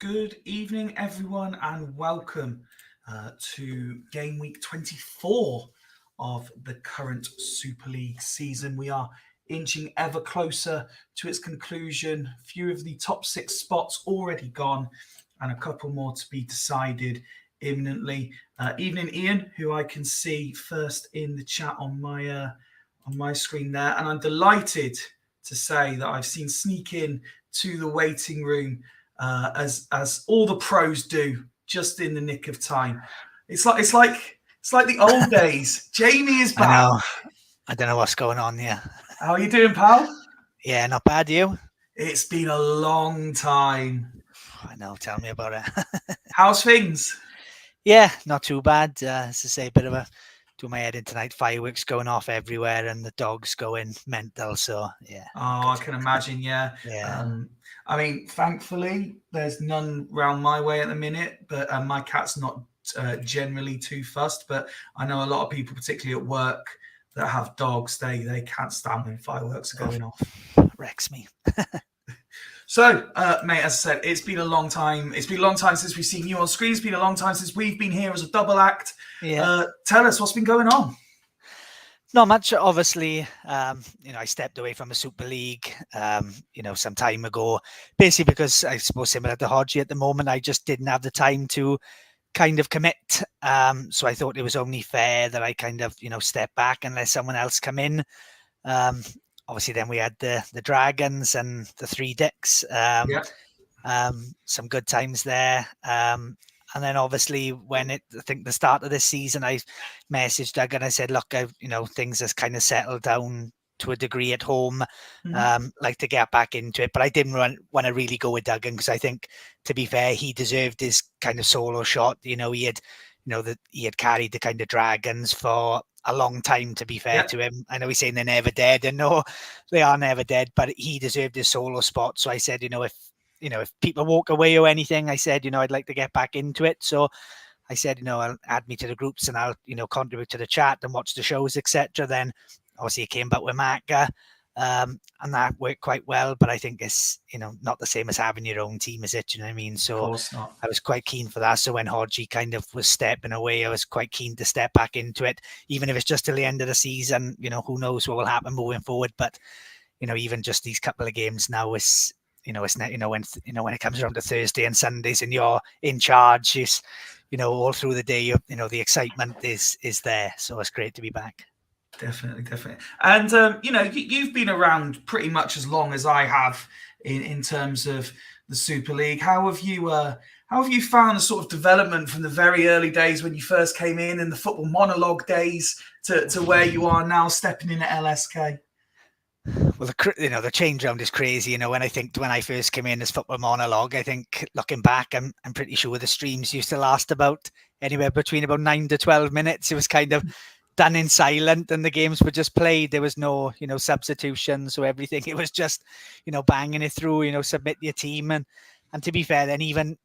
Good evening, everyone, and welcome to game week 24 of the current Super League season. We are inching ever closer to its conclusion. A few of the top 6 spots already gone, and a couple more to be decided imminently. Evening, Ian, who I can see first in the chat on my screen there, and I'm delighted to say that I've seen sneak in to the waiting room. As all the pros do, just in the nick of time. It's like the old days. Jaime is back. I know. I don't know what's going on here. How are you doing, pal? Yeah, not bad. You? It's been a long time. I know. Tell me about it. How's things? Yeah, not too bad. As I say, a bit of a do my head in tonight. Fireworks going off everywhere, and the dogs going mental. So yeah. Oh, I can imagine. Yeah. Yeah. I mean, thankfully, there's none round my way at the minute, but my cat's not generally too fussed. But I know a lot of people, particularly at work, that have dogs, they can't stand when fireworks are going off. Wrecks me. So, mate, as I said, it's been a long time. It's been a long time since we've seen you on screen. It's been a long time since we've been here as a double act. Yeah. Tell us what's been going on. Not much, obviously. I stepped away from the Super League, some time ago, basically because I suppose similar to Hodgie at the moment, I just didn't have the time to kind of commit. So I thought it was only fair that I kind of, step back and let someone else come in. Obviously, then we had the Dragons and the 3 Dicks. Some good times there. And then obviously when I think the start of this season, I messaged Doug and I said, look, things has kind of settled down to a degree at home. Like to get back into it, but I didn't want to really go with Duggan because I think, to be fair, he deserved his kind of solo shot. He had carried the kind of Dragons for a long time, to be fair to him. I know he's saying they're never dead, and no, they are never dead, but he deserved his solo spot. So I said, if people walk away or anything, I said, I'd like to get back into it. So I said, I'll add me to the groups and I'll, contribute to the chat and watch the shows, etc. Then obviously it came back with Maka, and that worked quite well. But I think it's, not the same as having your own team, is it? You know what I mean? So of course not. I was quite keen for that. So when Hodgie kind of was stepping away, I was quite keen to step back into it, even if it's just till the end of the season. Who knows what will happen moving forward. But, even just these couple of games now is, when it comes around to Thursday and Sundays and you're in charge, is, all through the day, the excitement is there. So it's great to be back. Definitely. And, you've been around pretty much as long as I have in terms of the Super League. How have you found the sort of development from the very early days when you first came in the football monologue days to where you are now stepping in at LSK? Well, the change round is crazy. When I first came in as Football Monologue, I think looking back, I'm pretty sure the streams used to last about anywhere between about 9 to 12 minutes. It was kind of done in silent, and the games were just played. There was no, substitutions or everything. It was just, banging it through. Submit your team, and to be fair, then even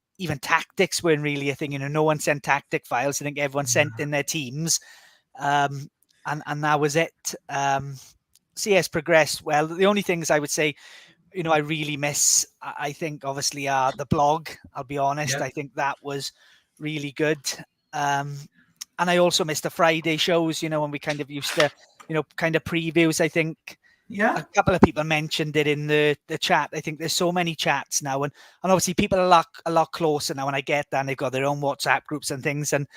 tactics weren't really a thing. No one sent tactic files. I think everyone sent in their teams, and that was it. CS progressed well. The only things I would say, I really miss, I think, obviously, the blog. I'll be honest. I think that was really good. And I also miss the Friday shows, when we kind of used to, kind of previews. I think a couple of people mentioned it in the chat. I think there's so many chats now, and obviously people are a lot closer now, and I get that, and they've got their own WhatsApp groups and things, and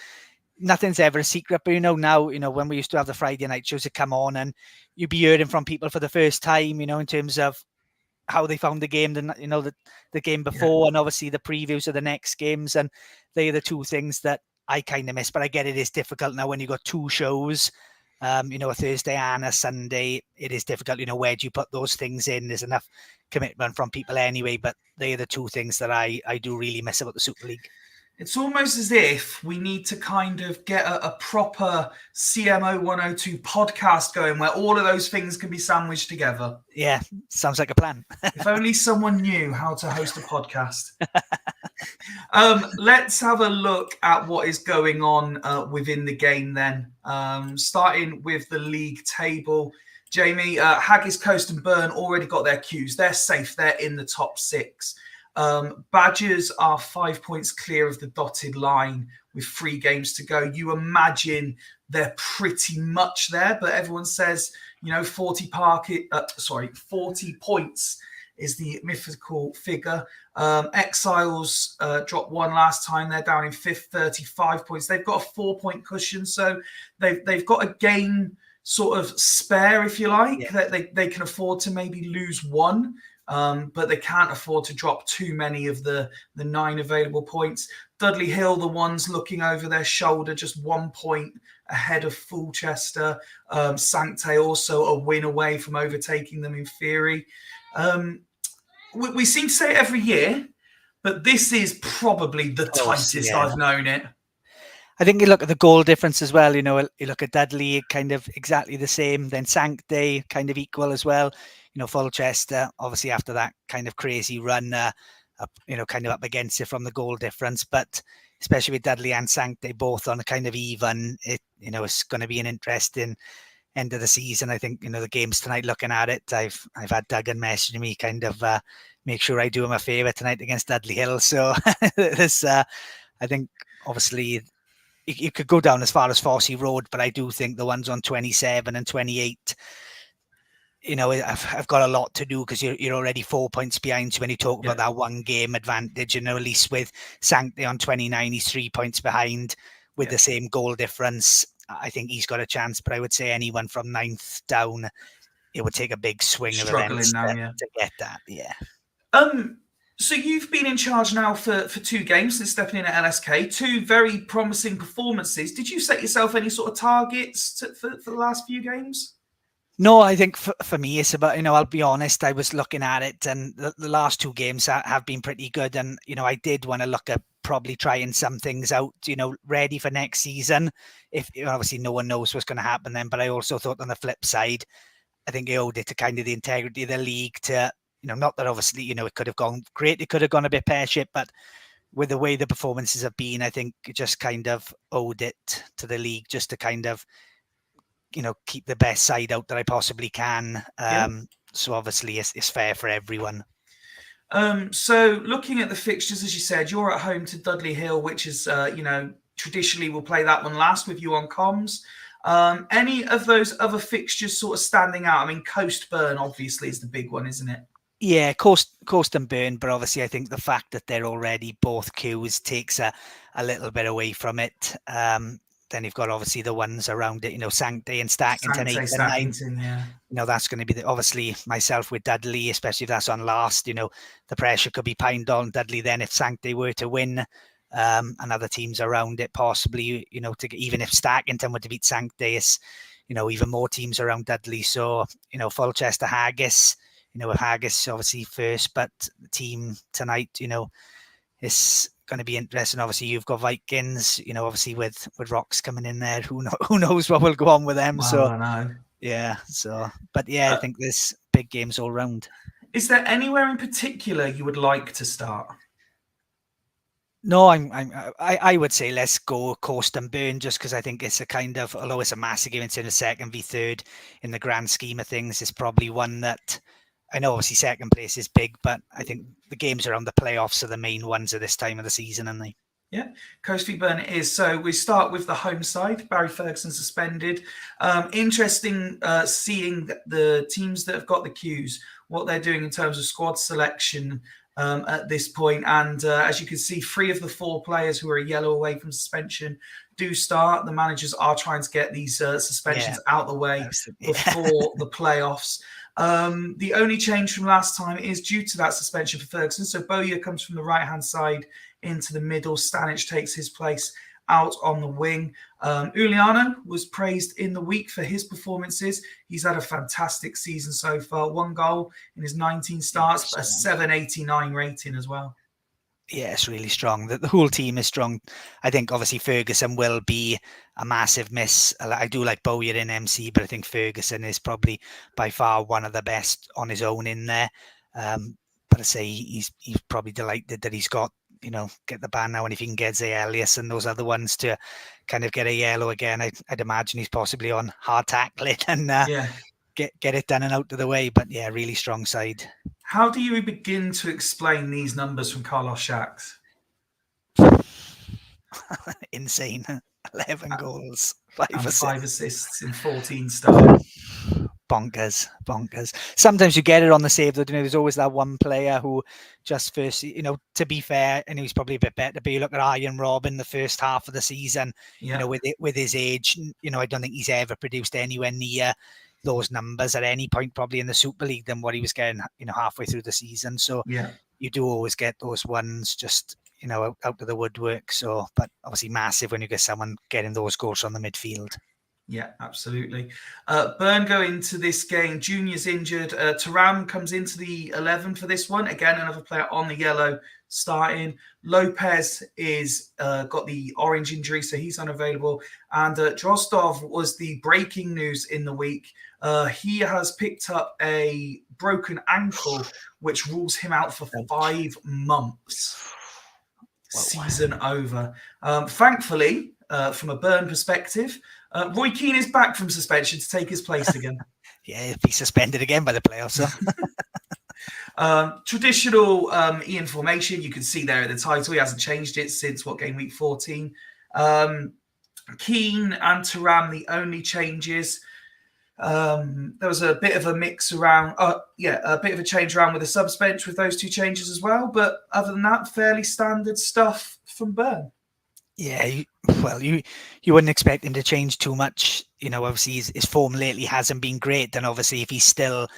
nothing's ever a secret. But now, when we used to have the Friday night shows that come on, and you'd be hearing from people for the first time, in terms of how they found the game, the game before, and obviously the previews of the next games, and they're the two things that I kind of miss. But I get it is difficult now when you got two shows, a Thursday and a Sunday. It is difficult. Where do you put those things in? There's enough commitment from people anyway, but they're the two things that I do really miss about the Super League. It's almost as if we need to kind of get a proper CMO102 podcast going where all of those things can be sandwiched together. Yeah, sounds like a plan. If only someone knew how to host a podcast. Let's have a look at what is going on within the game then. Starting with the league table. Jamie, Haggis, Coast and Burn already got their cues. They're safe. They're in the top 6. Badgers are 5 points clear of the dotted line with 3 games to go. You imagine they're pretty much there, but everyone says, 40 points is the mythical figure. Exiles dropped 1 last time. They're down in 5th, 35 points. They've got a 4-point cushion, so they've got a game sort of spare, if you like, that they can afford to maybe lose 1. But they can't afford to drop too many of the 9 available points. Dudley Hill, the ones looking over their shoulder, just 1 point ahead of Fulchester. Sancte also a win away from overtaking them in theory. We seem to say it every year, but this is probably the tightest I've known it. I think you look at the goal difference as well. You look at Dudley, kind of exactly the same. Then Sancte, kind of equal as well. Fulchester, obviously after that kind of crazy run, kind of up against it from the goal difference. But especially with Dudley and Sancte both on a kind of even, it's going to be an interesting end of the season. I think, the games tonight, looking at it, I've had Duggan messaging me kind of make sure I do him a favour tonight against Dudley Hill. So this, I think, obviously, you could go down as far as Fossey Road, but I do think the ones on 27 and 28, I've got a lot to do because you're already 4 points behind. So when you talk about that 1 game advantage, at least with Sancte on 29, he's 3 points behind with the same goal difference. I think he's got a chance, but I would say anyone from 9th down, it would take a big swing of events to get that. Yeah. So you've been in charge now for 2 games since stepping in at LSK, 2 very promising performances. Did you set yourself any sort of targets for the last few games? No, I think for me, it's about, I'll be honest, I was looking at it and the last 2 games have been pretty good. And, I did want to look at probably trying some things out, ready for next season. If obviously no one knows what's going to happen then, but I also thought on the flip side, I think I owed it to kind of the integrity of the league to, not that obviously, it could have gone great. It could have gone a bit pear-shaped, but with the way the performances have been, I think it just kind of owed it to the league just to kind of, keep the best side out that I possibly can. So obviously it's fair for everyone. So looking at the fixtures, as you said, you're at home to Dudley Hill, which is, traditionally we'll play that one last with you on comms. Any of those other fixtures sort of standing out? I mean, Coast Burn obviously is the big one, isn't it? Yeah, Coast and Burn, but obviously I think the fact that they're already both queues takes a little bit away from it. Then you've got obviously the ones around it, Sancte and Stackington, 8 and 9. Yeah. That's going to be obviously myself with Dudley, especially if that's on last. The pressure could be pined on Dudley then if Sancte were to win, and other teams around it possibly. Even if Stackington were to beat Sancte, even more teams around Dudley. So, Fulchester, Haggis, with Haggis obviously first, but the team tonight, it's going to be interesting. Obviously, you've got Vikings, obviously with Rocks coming in there. Who knows what will go on with them? Well, so, I know. Yeah. So, but yeah, I think there's big games all round. Is there anywhere in particular you would like to start? No, I would say let's go Coast and Burn, just because I think it's a kind of, although it's a massive game, it's in a second v third in the grand scheme of things. It's probably one that, I know obviously second place is big, but I think the games around the playoffs are the main ones at this time of the season, aren't they? Yeah, Coast v Burn it is. So we start with the home side. Barry Ferguson suspended. Interesting seeing the teams that have got the cues, what they're doing in terms of squad selection at this point. And as you can see, 3 of the 4 players who are a yellow away from suspension do start. The managers are trying to get these suspensions out the way before the playoffs. The only change from last time is due to that suspension for Ferguson. So Bowyer comes from the right-hand side into the middle. Stanic takes his place out on the wing. Uliano was praised in the week for his performances. He's had a fantastic season so far. 1 goal in his 19 starts, but a 789 rating as well. Yeah, it's really strong. The whole team is strong. I think obviously Ferguson will be a massive miss. I do like Bowyer in MC, but I think Ferguson is probably by far one of the best on his own in there. But I say he's probably delighted that he's got, get the ban now, and if he can get Zay Elias and those other ones to kind of get a yellow again, I'd imagine he's possibly on hard tackling and get it done and out of the way. But yeah, really strong side. How do you begin to explain these numbers from Carlos Shax? Insane. 11 goals, 5 assists. 5 assists in 14 starts. Bonkers. Sometimes you get it on the save, though. There's always that one player who just first, to be fair, and he's probably a bit better, but you look at Ian Robin the first half of the season, with his age, I don't think he's ever produced anywhere near those numbers at any point, probably in the Super League, than what he was getting, halfway through the season. So you do always get those ones just, out of the woodwork. So, but obviously massive when you get someone getting those goals on the midfield. Yeah, absolutely. Burn go into this game. Junior's injured. Taram comes into the 11 for this one. Again, another player on the yellow starting. Lopez is got the orange injury, so he's unavailable. And Drozdov was the breaking news in the week. He has picked up a broken ankle, which rules him out for 5 months. Season over. Thankfully, from a Burn perspective, Roy Keane is back from suspension to take his place again. Yeah, he'll be suspended again by the playoffs. Traditional Ian formation, you can see there at the title. He hasn't changed it since game week 14. Keane and Taram, the only changes. There was a bit of a mix around, a bit of a change around with the subs bench with those 2 changes as well. But other than that, fairly standard stuff from Burn. Yeah, you wouldn't expect him to change too much. Obviously his form lately hasn't been great. And obviously if he's still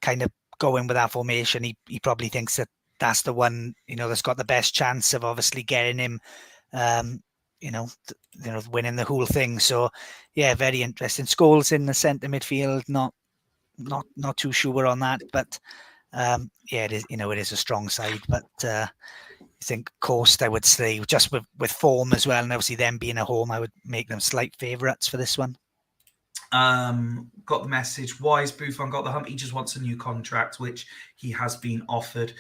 kind of going with that formation, he probably thinks that that's the one, that's got the best chance of obviously getting him, winning the whole thing. So yeah, very interesting. Scholes in the centre midfield, not too sure on that, but it is, it is a strong side, but I think Coast, I would say, just with form as well, and obviously them being at home, I would make them slight favourites for this one. Got the message. Wise Buffon got the hump. He just wants a new contract, which he has been offered.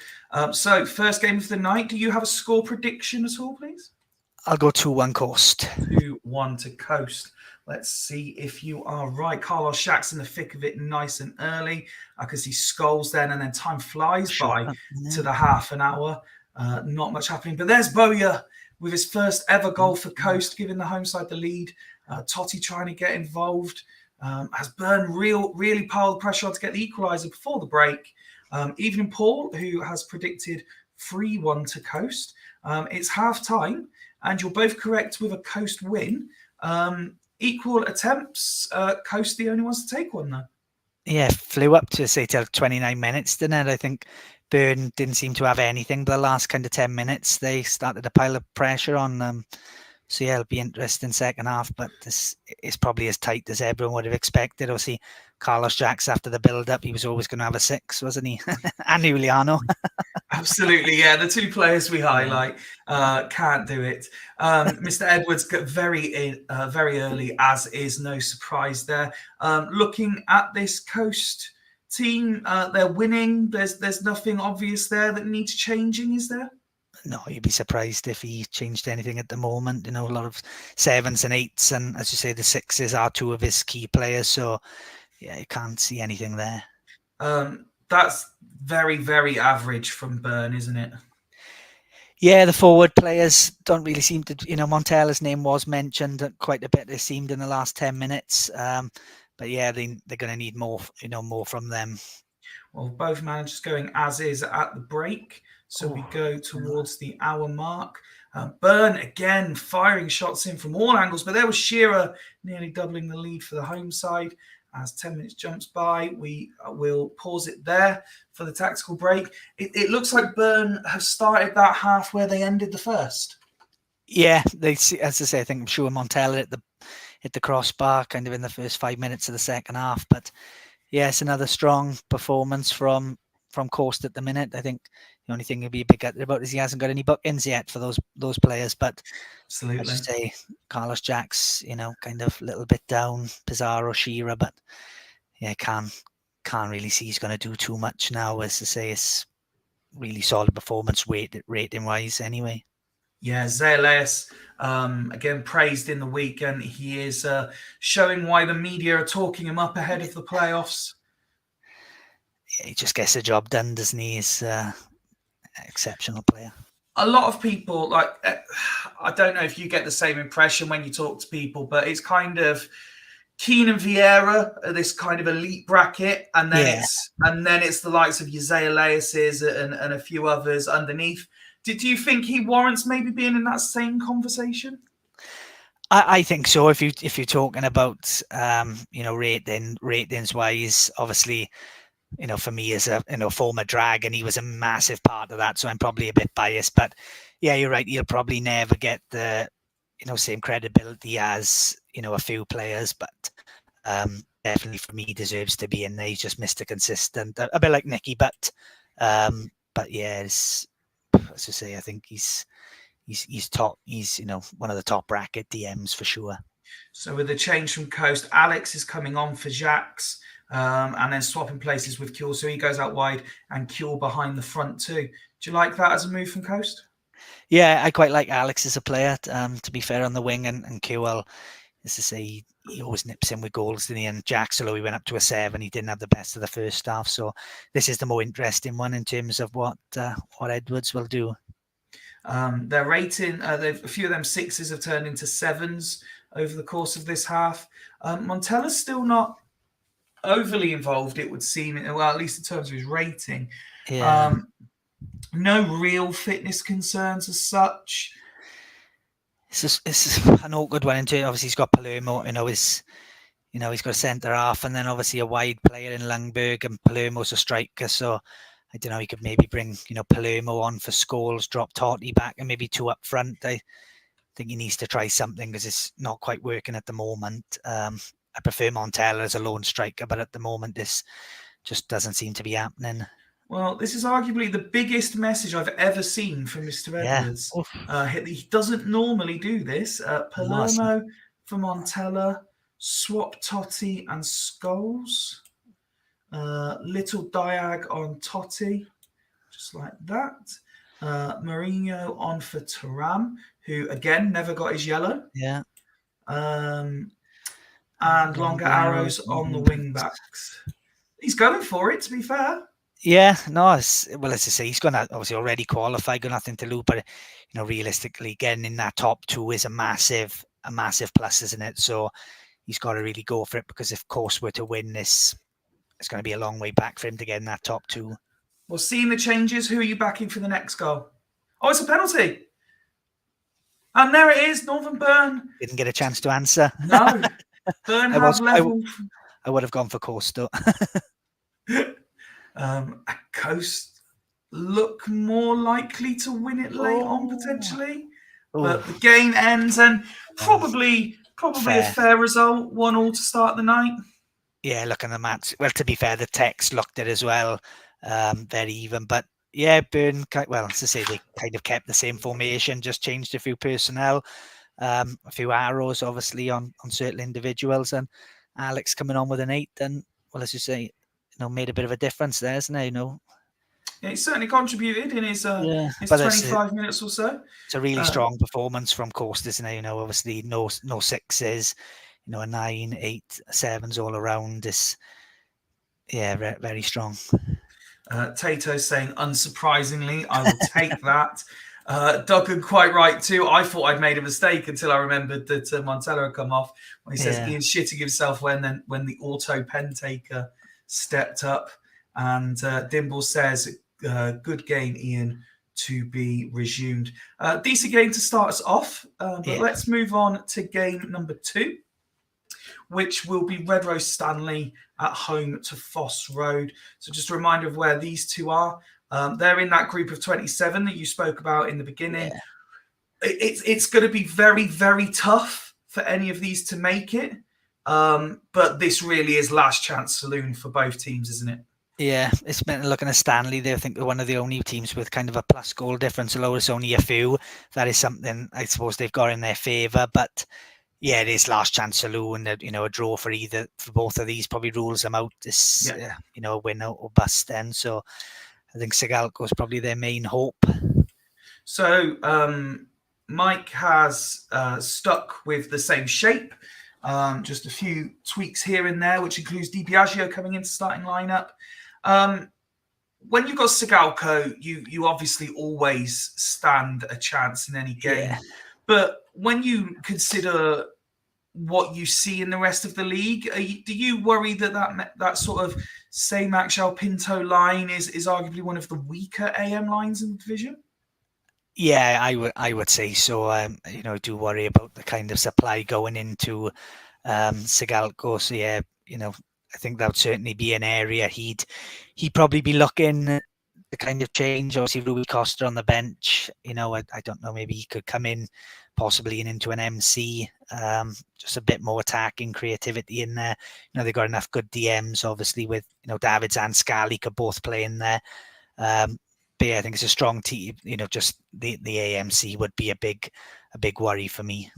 So first game of the night. Do you have a score prediction at all, please? I'll go 2-1 Coast. 2-1 to Coast. Let's see if you are right. Carlos Shax in the thick of it, nice and early. I can see Scholes then, and then time flies by to the half an hour. Not much happening, but there's Bowyer with his first ever goal for Coast, giving the home side the lead. Totti trying to get involved. Has Burn really piled pressure on to get the equaliser before the break. Evening Paul, who has predicted 3-1 to Coast. It's half time, and you're both correct with a Coast win. Equal attempts. Coast the only ones to take one, though. Yeah, flew up to say till 29 minutes, didn't it? I think Burn didn't seem to have anything, but the last kind of 10 minutes, they started to pile of pressure on them. So yeah, it'll be interesting second half, but this is probably as tight as everyone would have expected. Obviously, Carlos Jacks after the build-up, he was always going to have a 6, wasn't he? And Juliano. Absolutely, yeah. The two players we Yeah. highlight can't do it. Mr. Edwards got very early, as is no surprise there. Looking at this Coast team, they're winning. There's nothing obvious there that needs changing, is there? No, you'd be surprised if he changed anything at the moment. You know, a lot of 7s and 8s, and as you say, the 6s are 2 of his key players. So yeah, you can't see anything there. That's very, very average from Burn, isn't it? Yeah, the forward players don't really seem to. Montella's name was mentioned quite a bit. It seemed in the last 10 minutes. But yeah, they're going to need more. More from them. Well, both managers going as is at the break. So we go towards the hour mark. Burn again firing shots in from all angles, but there was Shearer nearly doubling the lead for the home side. As 10 minutes jumps by, we will pause it there for the tactical break. It looks like Burn have started that half where they ended the first. Yeah, as I say, I think I'm sure Montella hit the crossbar kind of in the first 5 minutes of the second half. But yes, another strong performance from Coast at the minute. I think the only thing he'll be a bit gutted about is he hasn't got any bookings yet for those players. But absolutely, as you say, Carlos Jacks, kind of a little bit down. Pizarro, Shearer, but yeah, can't really see he's going to do too much now. As I say, it's really solid performance rating wise anyway. Yeah, Zayas, again, praised in the week, and he is showing why the media are talking him up ahead of the playoffs. Yeah, he just gets the job done, doesn't he? He's an exceptional player. A lot of people, I don't know if you get the same impression when you talk to people, but it's kind of Keane and Vieira are this kind of elite bracket, and then it's the likes of your Zayas and a few others underneath. Did you think he warrants maybe being in that same conversation? I think so. If you're talking about ratings wise, obviously, for me as a former Dragon, he was a massive part of that. So I'm probably a bit biased, but yeah, you're right. He'll probably never get the same credibility as a few players, but definitely for me he deserves to be in there. He's just Mr. Consistent, a bit like Nicky, but yeah, as I say, I think he's top. He's one of the top bracket DMs for sure. So with the change from Coast, Alex is coming on for Jacques, and then swapping places with Kjell. So he goes out wide and Kjell behind the front too. Do you like that as a move from Coast? Yeah, I quite like Alex as a player. To be fair, on the wing, and Kjell, as to say, he always nips in with goals, didn't he? And Jacques, although he went up to a 7, he didn't have the best of the first half. So this is the more interesting one in terms of what Edwards will do. Their rating, a few of them 6s have turned into 7s over the course of this half. Montella's still not overly involved, it would seem, well, at least in terms of his rating. Yeah. No real fitness concerns as such. It's an awkward one. Obviously, he's got Palermo, he's got a centre half, and then obviously a wide player in Lundberg, and Palermo's a striker. So I don't know, he could maybe bring, Palermo on for Scholes, drop Totti back, and maybe 2 up front. I think he needs to try something because it's not quite working at the moment. I prefer Montella as a lone striker, but at the moment this just doesn't seem to be happening. Well, this is arguably the biggest message I've ever seen from Mr. Edwards. He doesn't normally do this. Palermo for Montella, swap Totti and Scholes. Little Diag on Totti, just like that. Mourinho on for Thuram, who again never got his yellow. Yeah. And longer arrows on the wing backs. He's going for it, to be fair. Yeah, no, as I say, he's going to obviously already qualify, got nothing to lose, but realistically, getting in that top 2 is a massive plus, isn't it? So he's got to really go for it, because if Course were to win this, it's going to be a long way back for him to get in that top 2. Well, seeing the changes, who are you backing for the next goal? Oh, it's a penalty. And there it is, Northern Burn. Didn't get a chance to answer. No. Burn have level. I would have gone for Coast, though. Coast look more likely to win it late on, potentially. but the game ends, and probably Fair. a fair result, 1-1 to start the night. Yeah, looking at the match. Well, to be fair, the text looked it as well, very even. But yeah, Burn. Well, as I say, they kind of kept the same formation, just changed a few personnel, a few arrows, obviously on certain individuals, and Alex coming on with an 8, and well, as you say, made a bit of a difference there, isn't it? Yeah, he certainly contributed in his 25 minutes or so. It's a really strong performance from Coast, isn't it? Obviously no sixes, a 9, 8, 7s all around. Very strong. Tato saying, unsurprisingly, I will take that. Duggan quite right too. I thought I'd made a mistake until I remembered that Montella had come off. When he says Ian's shitting himself when the auto pen taker stepped up. And Dimble says, good game, Ian, to be resumed. Decent game to start us off. But let's move on to game number 2, which will be Red Rose Stanley at home to Foss Road. So just a reminder of where these two are. They're in that group of 27 that you spoke about in the beginning. Yeah. It's going to be very, very tough for any of these to make it. But this really is last chance saloon for both teams, isn't it? Yeah, it's been looking at Stanley. They think they're one of the only teams with kind of a plus goal difference, although it's only a few. That is something I suppose they've got in their favour. But yeah, it is last chance saloon. A draw for both of these probably rules them out. This a win or bust then. So I think Sigalco is probably their main hope. So Mike has stuck with the same shape. Just a few tweaks here and there, which includes Di Biagio coming into starting lineup. When you've got Sigalco, you obviously always stand a chance in any game. Yeah. But when you consider what you see in the rest of the league, do you worry that sort of say Max Pinto line is arguably one of the weaker AM lines in the division? Yeah, I would say so. I do worry about the kind of supply going into Sigalco. So yeah, I think that would certainly be an area he'd probably be looking to kind of change. Obviously, Rui Costa on the bench. I don't know. Maybe he could come in, possibly into an MC. Just a bit more attacking creativity in there. They've got enough good DMs, obviously, with Davids and Scali could both play in there. But yeah, I think it's a strong team. Just the AMC would be a big worry for me.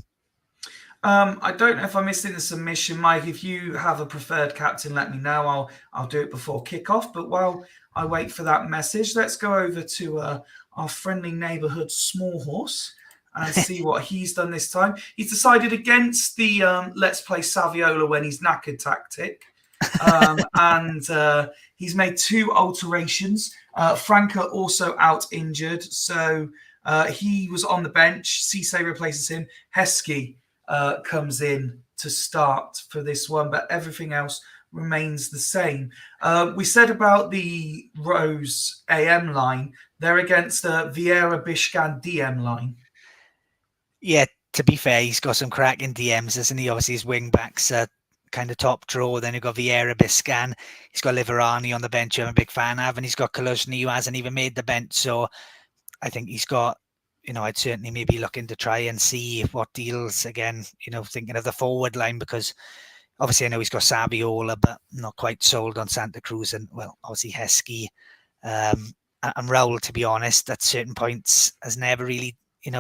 I don't know if I missed in the submission, Mike. If you have a preferred captain, let me know. I'll do it before kickoff. But while I wait for that message, let's go over to our friendly neighbourhood Small Horse and see what he's done this time. He's decided against the let's play Saviola when he's knackered tactic. And he's made 2 alterations. Franca also out injured. So he was on the bench. Cisse replaces him. Heskey comes in to start for this one, but everything else remains the same. We said about the Rose AM line, they're against the Vieira Bishkan DM line. Yeah, to be fair, he's got some cracking DMs, isn't he? Obviously, his wing backs are kind of top draw. Then you've got Vieira Biscan. He's got Liverani on the bench, who I'm a big fan of, and he's got Kaluzny, who hasn't even made the bench. So I think he's got, I'd certainly maybe looking to try and see what deals again, thinking of the forward line, because obviously I know he's got Saviola, but not quite sold on Santa Cruz and, well, obviously Heskey. And Raul, to be honest, at certain points has never really,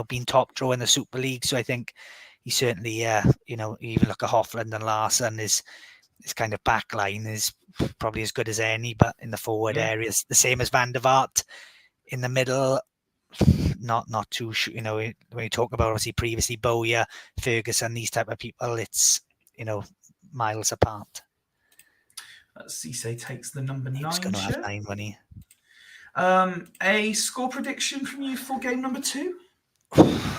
been top draw in the Super League. So I think he certainly, even look at Hoffland and Larson, his kind of back line is probably as good as any, but in the forward areas, the same as Van der Vaart. In the middle, not too sure. When you talk about obviously previously Bowyer, Ferguson, these type of people, it's miles apart. Cisse takes the number 9. He's going to have 9 when he. A score prediction from you for game number 2?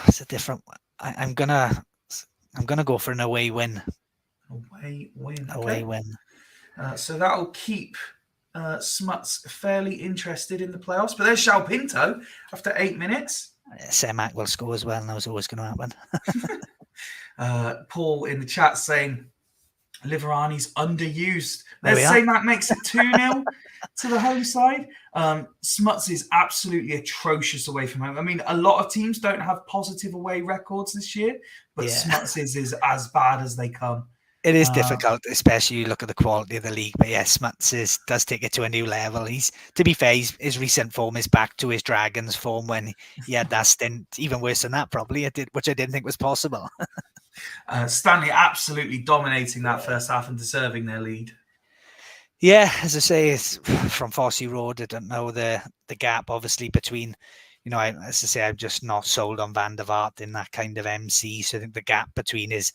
It's a different one. I'm gonna go for an away win. Away win. Away win. So that'll keep Smuts fairly interested in the playoffs. But there's João Pinto after 8 minutes. Semak will score as well, and that was always going to happen. Paul in the chat saying, Liverani's underused. There Let's we say are. that makes it 2-0 to the home side. Smuts is absolutely atrocious away from home. I mean, a lot of teams don't have positive away records this year, but Yeah. Smuts is as bad as they come. It is difficult, especially you look at the quality of the league. But yes, Smuts does take it to a new level. To be fair, his recent form is back to his Dragons form when he had that stint, even worse than that probably, which I didn't think was possible. Stanley absolutely dominating that first half and deserving their lead. Yeah, as I say, it's from Fyfie Road. I don't know the gap, obviously, between, as I say, I'm just not sold on Van der Vaart in that kind of MC. So I think the gap between his,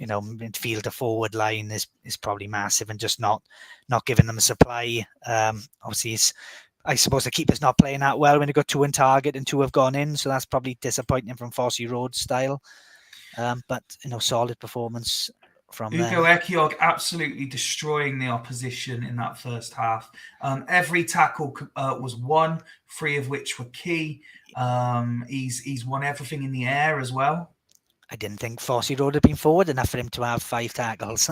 midfield to forward line is probably massive, and just not giving them a supply. Obviously, I suppose the keeper's not playing that well when they got 2 in target and 2 have gone in. So that's probably disappointing from Fyfie Road style. But solid performance from Ugo them. Ekiog absolutely destroying the opposition in that first half. Every tackle was won, 3 of which were key. He's won everything in the air as well. I didn't think Fyfie Road had been forward enough for him to have 5 tackles.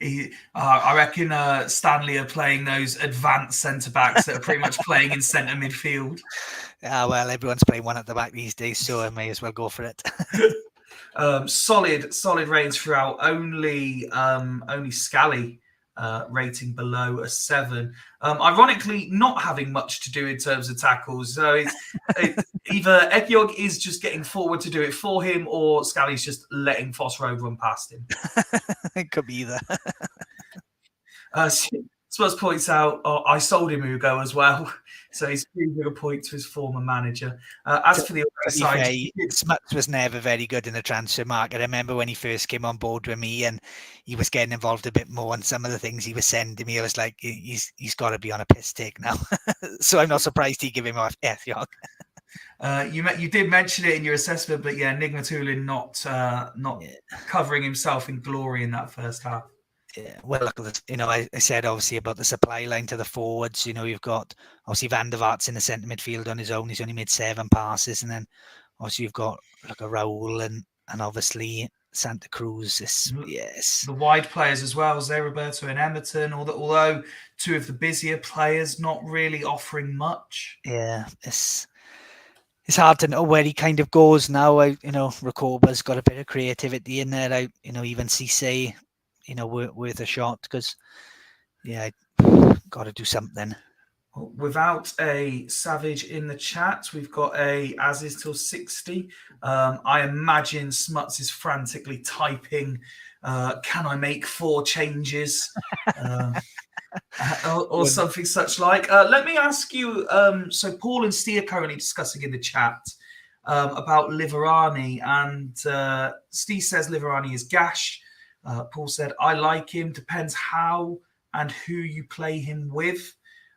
I reckon Stanley are playing those advanced centre-backs that are pretty much playing in centre midfield. Yeah, well, everyone's playing one at the back these days, so I may as well go for it. Solid reigns throughout. Only Scally rating below a 7. Ironically, not having much to do in terms of tackles. So it's either Ekiog is just getting forward to do it for him, or Scally's just letting Foss Road run past him. It could be either. Spurs points out, I sold him Ugo as well. So he's proving a point to his former manager. As for the other side, Smuts was never very good in the transfer market. I remember when he first came on board with me, and he was getting involved a bit more on some of the things he was sending me. I was like, he's got to be on a piss take now. So I'm not surprised he gave him off Ekiog. You did mention it in your assessment, but yeah, Nigmatulin not covering himself in glory in that first half. Yeah, well, look, I said obviously about the supply line to the forwards. You've got obviously Van der Vaart's in the centre midfield on his own. He's only made 7 passes, and then obviously you've got like a Raul and obviously Santa Cruz. Yes, the wide players as well, Zé Roberto and Emerton. Although 2 of the busier players, not really offering much. Yeah, it's hard to know where he kind of goes now. Recoba's got a bit of creativity in there. Even Cisse, worth a shot, because got to do something. Without a Savage in the chat, we've got a as is till 60. I imagine Smuts is frantically typing, can I make 4 changes? Or something such like. Let me ask you, so Paul and Steve are currently discussing in the chat about Liverani, and Steve says Liverani is gash. Paul said, I like him, depends how and who you play him with.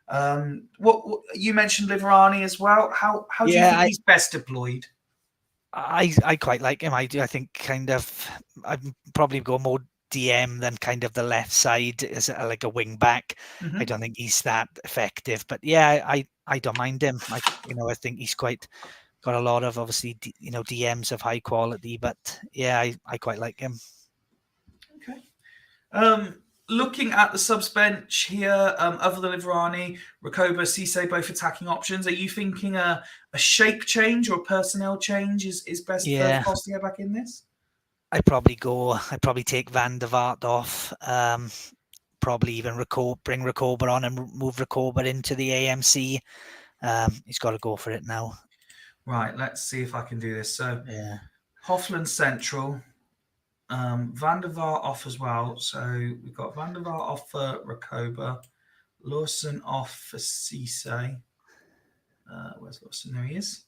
What you mentioned Liverani as well. How do you think he's best deployed? I quite like him. I think kind of I'd probably go more DM than kind of the left side as like a wing back. I don't think he's that effective, but yeah, I don't mind him. I think he's quite got a lot of obviously DMs of high quality, but yeah, I quite like him. Okay. Looking at the subs bench here, other than Liverani, Recoba, Cisse, both attacking options. Are you thinking a shape change or a personnel change is best for Foss to get back in this? I'd probably take Van der Vaart off. Probably even bring Recoba on and move Recoba into the AMC. He's got to go for it now. Right, let's see if I can do this. So, Hofland central. Van der Vaart off as well. So we've got Van der Vaart off for Recoba, Lawson off for Cisse. Where's Lawson? There he is.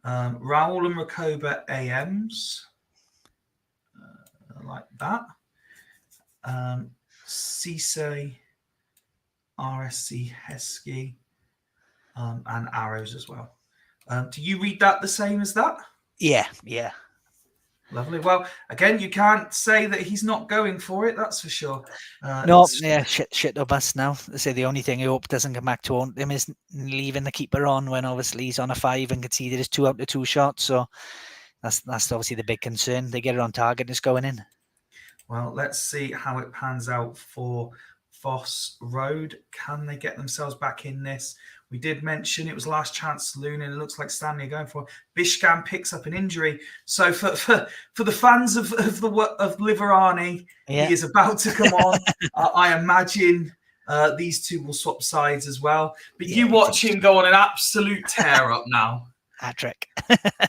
Raul and Recoba AMs. Like that. Cisse, RSC, Heskey, and Arrows as well. Do you read that the same as that? Yeah. Lovely. Well, again, you can't say that he's not going for it. That's for sure. Shit of us now. I say the only thing I hope doesn't come back to haunt him is leaving the keeper on when obviously he's on a 5 and conceded his 2 out of 2 shots. So that's obviously the big concern. They get it on target, it's going in. Well, let's see how it pans out for Foss Road. Can they get themselves back in this? We did mention it was last chance saloon, and it looks like Stanley are going for it. Bishkam picks up an injury. So for the fans of Liverani, Yeah. he is about to come on. I imagine these two will swap sides as well. But you watch him go on an absolute tear up now. Hat-trick.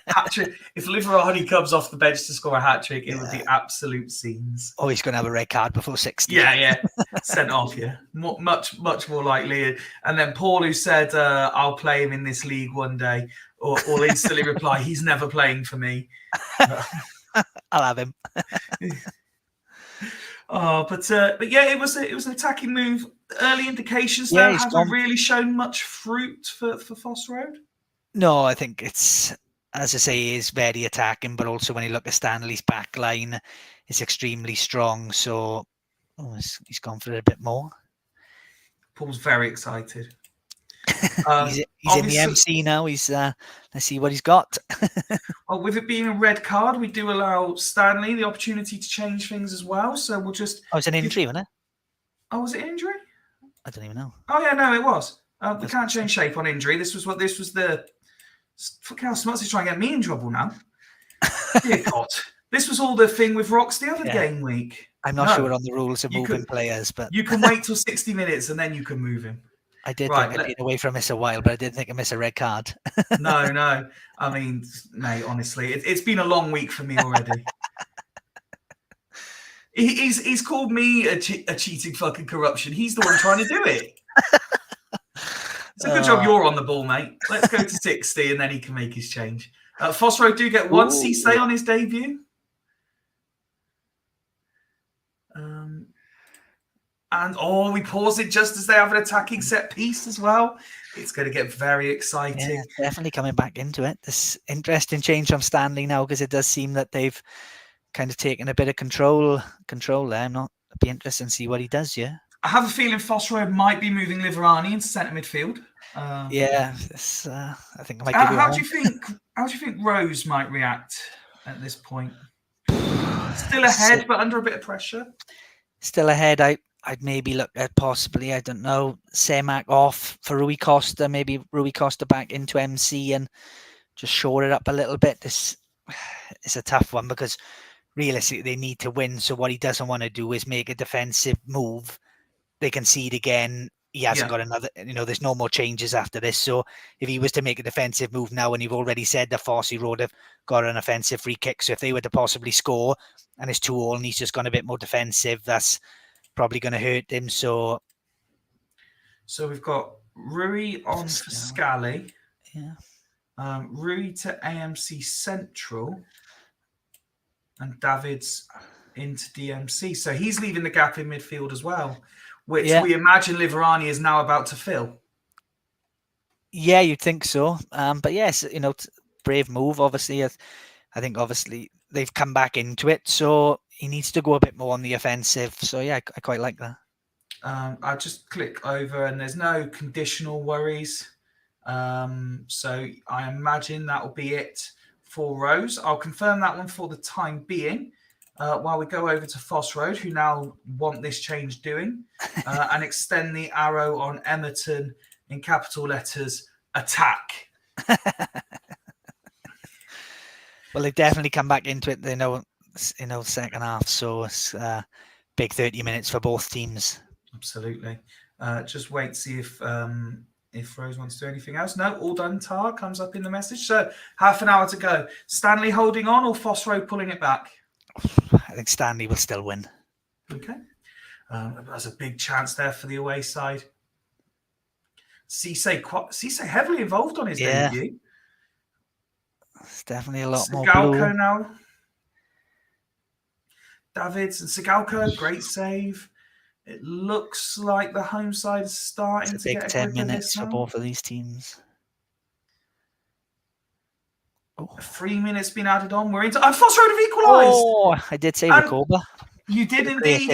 Hat-trick. If Liverani comes off the bench to score a hat-trick, it would be absolute scenes. Oh, he's going to have a red card before 60. Yeah. Sent off, yeah. Much more likely. And then Paul, who said, I'll play him in this league one day, or instantly reply, he's never playing for me. I'll have him. But yeah, it was an attacking move. Early indications there haven't really shown much fruit for Foss Road. No, I think it's, as I say, he is very attacking, but also when you look at Stanley's back line, it's extremely strong. So he's gone for it a bit more. Paul's very excited. He's in the MC now. Let's see what he's got. Well, with it being a red card, we do allow Stanley the opportunity to change things as well. So we'll just. Oh, it's an injury, wasn't it? Oh, was it injury? I don't even know. Oh yeah, no, it was. We can't change shape on injury. This was the. Fuck how Smuts is trying to get me in trouble now. Dear God. This was all the thing with Rocks the other game week. I'm not sure on the rules of moving players, but you can wait till 60 minutes and then you can move him. I did think I'd been away from this a while, but I didn't think I'd miss a red card. No. I mean, mate, honestly, it's been a long week for me already. He's called me a cheating fucking corruption. He's the one trying to do it. It's a good job you're on the ball, mate. Let's go to 60 and then he can make his change. Foss Road do get one Cmsl on his debut. We pause it just as they have an attacking set piece as well. It's going to get very exciting. Yeah, definitely coming back into it. This interesting change from Stanley now, because it does seem that they've kind of taken a bit of control there. It'd be interesting to see what he does, yeah. I have a feeling Foss Road might be moving Liverani into centre midfield. I think I might give how do you think Rose might react at this point? Still ahead, but under a bit of pressure. Still ahead. I'd maybe look at possibly, I don't know, Semak off for Rui Costa, maybe Rui Costa back into MC and just shore it up a little bit. This is a tough one because realistically they need to win. So what he doesn't want to do is make a defensive move. They concede again. He hasn't got another, there's no more changes after this. So if he was to make a defensive move now, and you've already said that Fossey Road have got an offensive free kick. So if they were to possibly score and it's 2-2 and he's just gone a bit more defensive, that's probably going to hurt him. So we've got Rui on for Scally. Yeah. Rui to AMC Central. And David's into DMC. So he's leaving the gap in midfield as well, which we imagine Liverani is now about to fill. Yeah, you'd think so. But yes, brave move, obviously. I think obviously they've come back into it. So he needs to go a bit more on the offensive. So yeah, I quite like that. I'll just click over and there's no conditional worries. So I imagine that will be it for Rose. I'll confirm that one for the time being. While we go over to Foss Road, who now want this change doing, and extend the arrow on Emerton in capital letters, attack. Well, they've definitely come back into it. They know, second half. So it's big 30 minutes for both teams. Absolutely. Just wait to see if Rose wants to do anything else. No, all done. Tar comes up in the message. So half an hour to go. Stanley holding on or Foss Road pulling it back? I think Stanley will still win. Okay. There's a big chance there for the away side. Cisse heavily involved on his debut. It's definitely a lot more blue. Now. Davids and Sigalko, great save. It looks like the home side is starting to get a 10 minutes for both of these teams. 3 minutes been added on. We're into. And Foss Road have equalised. Oh, I did say Recoba. You did indeed.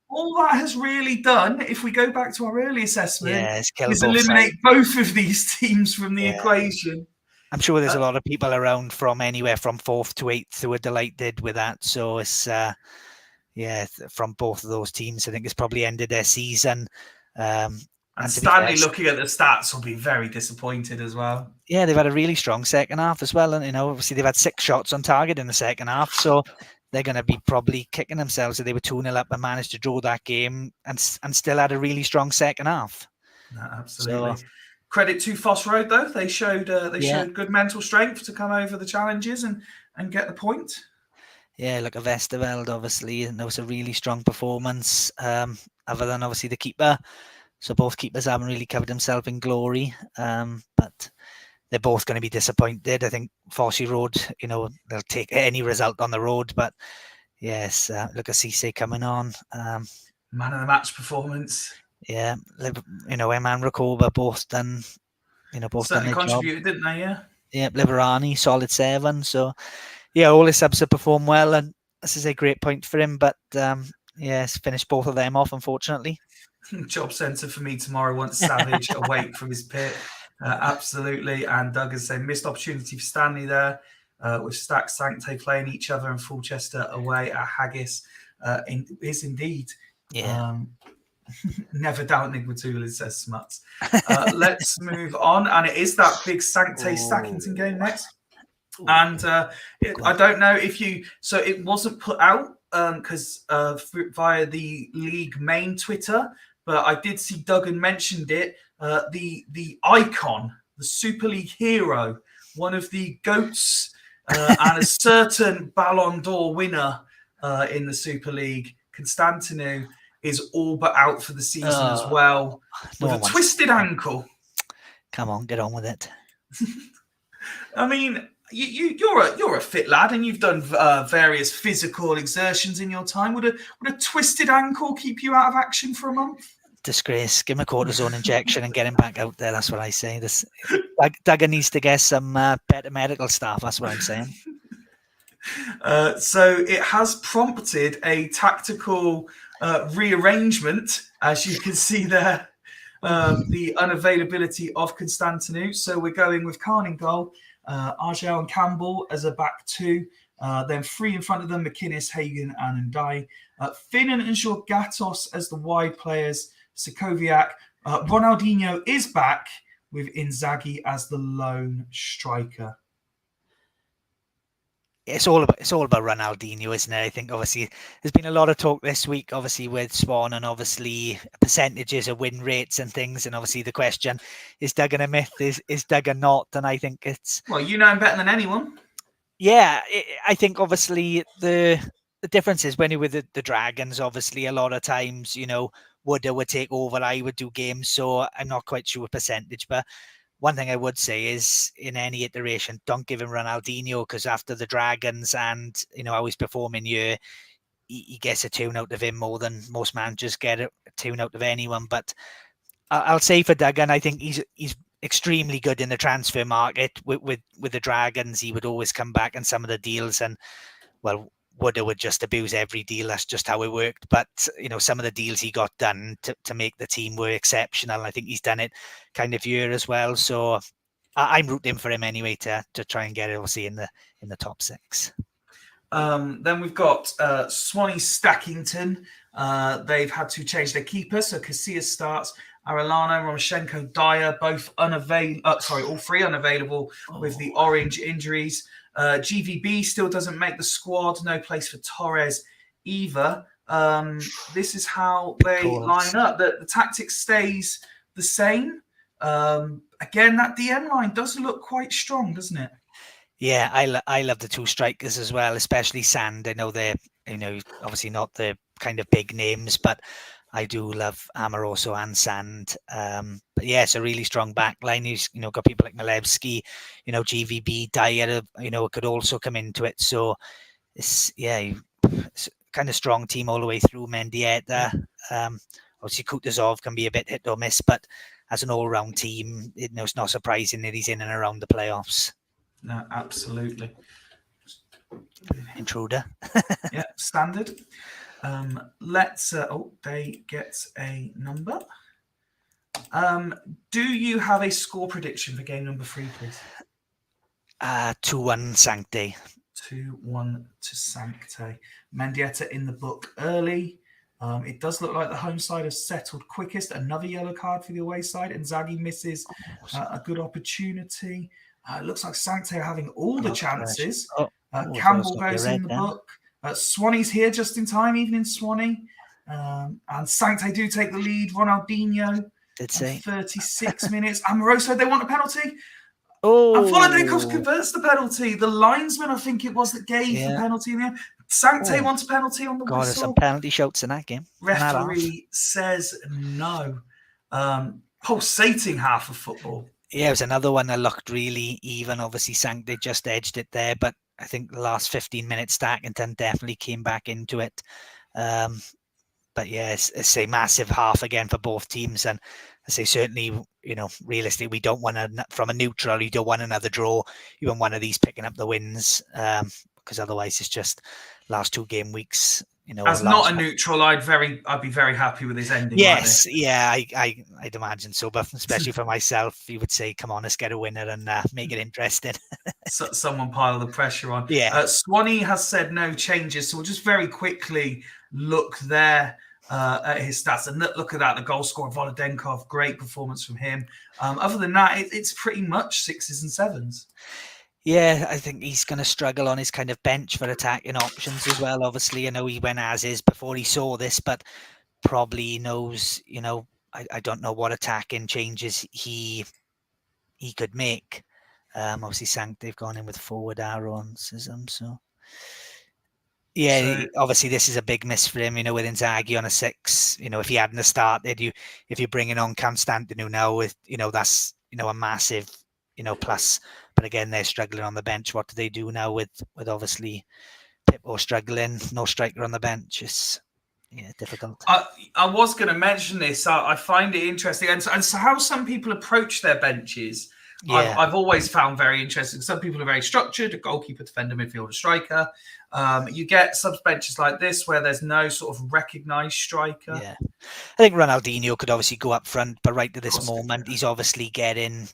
All that has really done, if we go back to our early assessment, is eliminate both of these teams from the equation. I'm sure there's a lot of people around from anywhere from 4th to 8th who are delighted with that. So it's, from both of those teams. I think it's probably ended their season. And to be fair, Stanley, looking at the stats, will be very disappointed as well. yeah, they've had a really strong second half as well. And, obviously they've had 6 shots on target in the second half. So they're going to be probably kicking themselves that they were 2-0 up and managed to draw that game and still had a really strong second half. No, absolutely. So, credit to Foss Road, though. They showed good mental strength to come over the challenges and get the point. Yeah, look at Westerveld, obviously, and that was a really strong performance, other than obviously the keeper. So both keepers haven't really covered themselves in glory, but they're both going to be disappointed. I think Fyfie Road, they'll take any result on the road, but yes, look at Cmsl coming on. Man of the match performance. Yeah, Emma and Rakova both done, both certainly done their contributed, job. Didn't they? Yeah. Yeah, Liverani, solid 7. So, yeah, all his subs have performed well, and this is a great point for him. But it's finished both of them off, unfortunately. Job centre for me tomorrow once Savage awake from his pit. Absolutely. And Doug has said missed opportunity for Stanley there with Stack Sancte playing each other and Fulchester away at Haggis. Is indeed. Yeah. Never doubt Nigmatulin, says Smuts. Let's move on. And it is that big Sancte Stackington game next. And I don't know if you... So it wasn't put out because via the league main Twitter, but I did see Duggan mentioned it. The icon, the Super League hero, one of the GOATs and a certain Ballon d'Or winner in the Super League, Constantinou, is all but out for the season as well with a twisted ankle. Come on, get on with it. I mean, you're a fit lad and you've done various physical exertions in your time. Would a twisted ankle keep you out of action for a month? Disgrace. Give him a cortisone injection and get him back out there. That's what I say. Duggan needs to get some better medical staff. That's what I'm saying. So it has prompted a tactical rearrangement, as you can see there, the unavailability of Constantinou. So we're going with Khan in goal, Argel and Campbell as a back 2, then 3 in front of them, McInnes, Hagen and Ndai, Finnan and Jorgatos as the wide players, Sikoviak, Ronaldinho is back with Inzaghi as the lone striker. It's all about Ronaldinho, isn't it? I think obviously there's been a lot of talk this week, obviously with Swan and obviously percentages of win rates and things, and obviously the question is Duggan a myth? Is Duggan not? And I think it's you know him better than anyone. Yeah, I think obviously the difference is when you're with the Dragons, obviously a lot of times Wood would take over, I would do games, so I'm not quite sure percentage, but one thing I would say is in any iteration, don't give him Ronaldinho, because after the Dragons and how he's performing here, he gets a tune out of him more than most managers get a tune out of anyone. But I'll say for Duggan, I think he's extremely good in the transfer market. With the Dragons, he would always come back in some of the deals, and Wood would just abuse every deal. That's just how it worked. But some of the deals he got done to make the team were exceptional. I think he's done it kind of here as well. So I'm rooting for him anyway to try and get it obviously in the top 6. Then we've got Swanee Stackington. They've had to change their keeper, so Casillas starts. Arellano, Romoshenko, Dyer, both all 3 unavailable with the orange injuries. GVB still doesn't make the squad. No place for Torres either. This is how they line up. The tactic stays the same. Again, that DM line does look quite strong, doesn't it? Yeah, I love the 2 strikers as well, especially Sand. I know they're obviously not the kind of big names, but I do love Amoroso and Sand. But yeah, it's a really strong back line. He's got people like Malevsky, GVB, Dyer, could also come into it. So it's kind of strong team all the way through. Mendieta, obviously Kutuzov can be a bit hit or miss, but as an all-round team, it's not surprising that he's in and around the playoffs. No, absolutely. Intruder. Yeah, standard. They get a number. Do you have a score prediction for game number 3, please? 2-1 Sancte. 2-1 to Sancte. Mendieta in the book early. It does look like the home side has settled quickest. Another yellow card for the away side. And Zaghi misses a good opportunity. It looks like Sancte are having all the chances. Campbell goes in the book. Swanee's here just in time, even in Swanee. And Sancte do take the lead. Ronaldinho. Did say 36 minutes. Amoroso, they want a penalty. Oh, and Volodekov converts the penalty. The linesman, I think it was, that gave the penalty in the end. Sancte wants a penalty on the whistle. There's some penalty shouts in that game. Referee says no. Pulsating half of football. Yeah, it was another one that looked really even. Obviously, Sancte just edged it there, but I think the last 15 minutes, Stackington definitely came back into it. But yeah, it's a massive half again for both teams. And I say certainly, realistically, we don't want from a neutral, you don't want another draw. You want one of these picking up the wins, because otherwise it's just last 2 game weeks. As not a neutral, I'd be very happy with his ending. Yes, I'd imagine so. But especially for myself, you would say, "Come on, let's get a winner and make it interesting." So someone pile the pressure on. Yeah. Swanee has said no changes, so we'll just very quickly look there at his stats. And look at that, the goal scorer, Volodenkov, great performance from him. Other than that, it's pretty much 6s and 7s. Yeah, I think he's going to struggle on his kind of bench for attacking options as well. Obviously, I know he went as is before he saw this, but probably knows, I don't know what attacking changes he could make. Obviously, they've gone in with forward Aaron Sism, so... Yeah, obviously this is a big miss for him, with Inzaghi on a 6. If he hadn't started, if you're bringing on Constantinu now with, that's, a massive, plus. But again, they're struggling on the bench. What do they do now with obviously Pippo struggling, no striker on the bench? It's difficult. I was going to mention this. I find it interesting, and so how some people approach their benches. Yeah. I've always found very interesting. Some people are very structured: a goalkeeper, defender, midfielder, striker. You get sub benches like this where there's no sort of recognised striker. Yeah, I think Ronaldinho could obviously go up front, but right to this moment, he's obviously getting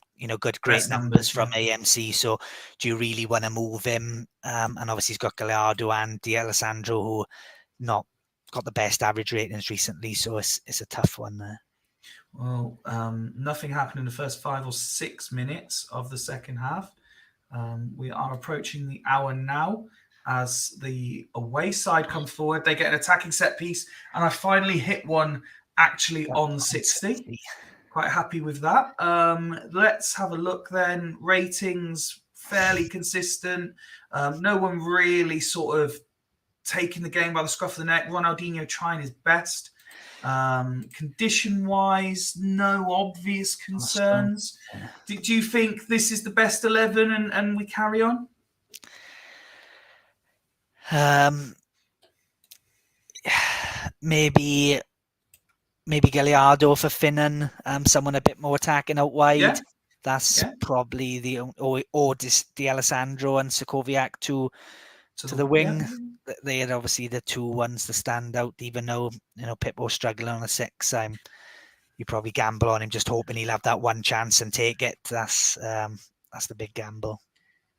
great numbers from AMC. So, do you really want to move him? And obviously, he's got Gallardo and D'Alessandro, who not got the best average ratings recently. So it's a tough one there. Well, nothing happened in the first 5 or 6 minutes of the second half. We are approaching the hour now as the away side come forward. They get an attacking set piece, and I finally hit one actually on 60. Quite happy with that. Let's have a look then. Ratings, fairly consistent. No one really sort of taking the game by the scruff of the neck. Ronaldinho trying his best. Condition-wise, no obvious concerns. Do you think this is the best 11 and we carry on? Maybe Gallardo for Finnan, someone a bit more attacking out wide. Yeah. That's probably or D'Alessandro and Sokoviak to the wing. Yeah. They had obviously the 2 ones to stand out, even though Pippo struggling on a 6. You probably gamble on him, just hoping he'll have that one chance and take it. That's the big gamble.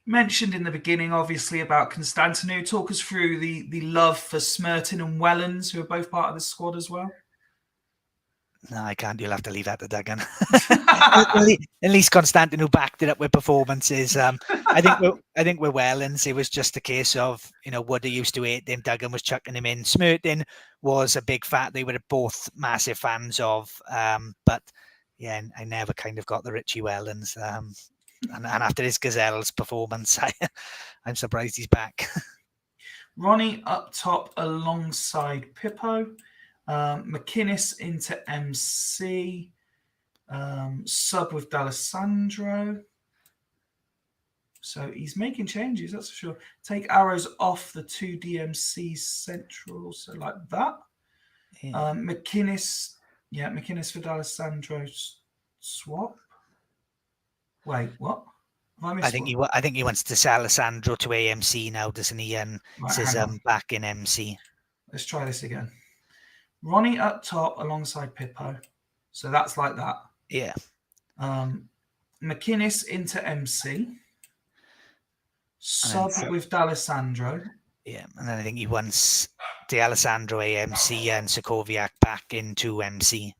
Mentioned in the beginning, obviously, about Constantinu. Talk us through the love for Smertin and Wellens, who are both part of the squad as well. No, I can't. You'll have to leave that to Duggan. At least Constantinu backed it up with performances. I think with Wellens, it was just a case of, Woody used to hate him, Duggan was chucking him in. Smertin was a big fat. They were both massive fans of. But yeah, I never kind of got the Richie Wellens. And after his Gazelle's performance, I'm surprised he's back. Ronnie up top alongside Pippo. McInnes into MC. Sub with D'Alessandro. So he's making changes, that's for sure. Take arrows off the 2 DMC central, so like that. Yeah. McInnes for D'Alessandro swap. Wait, what? I think he wants to sell Alessandro to AMC now, doesn't he? And says back in MC. Let's try this again. Ronnie up top alongside Pippo. So that's like that. Yeah. McInnes into MC. Sub with D'Alessandro. Yeah, and then I think he wants D'Alessandro AMC and Sokoviak back into MC.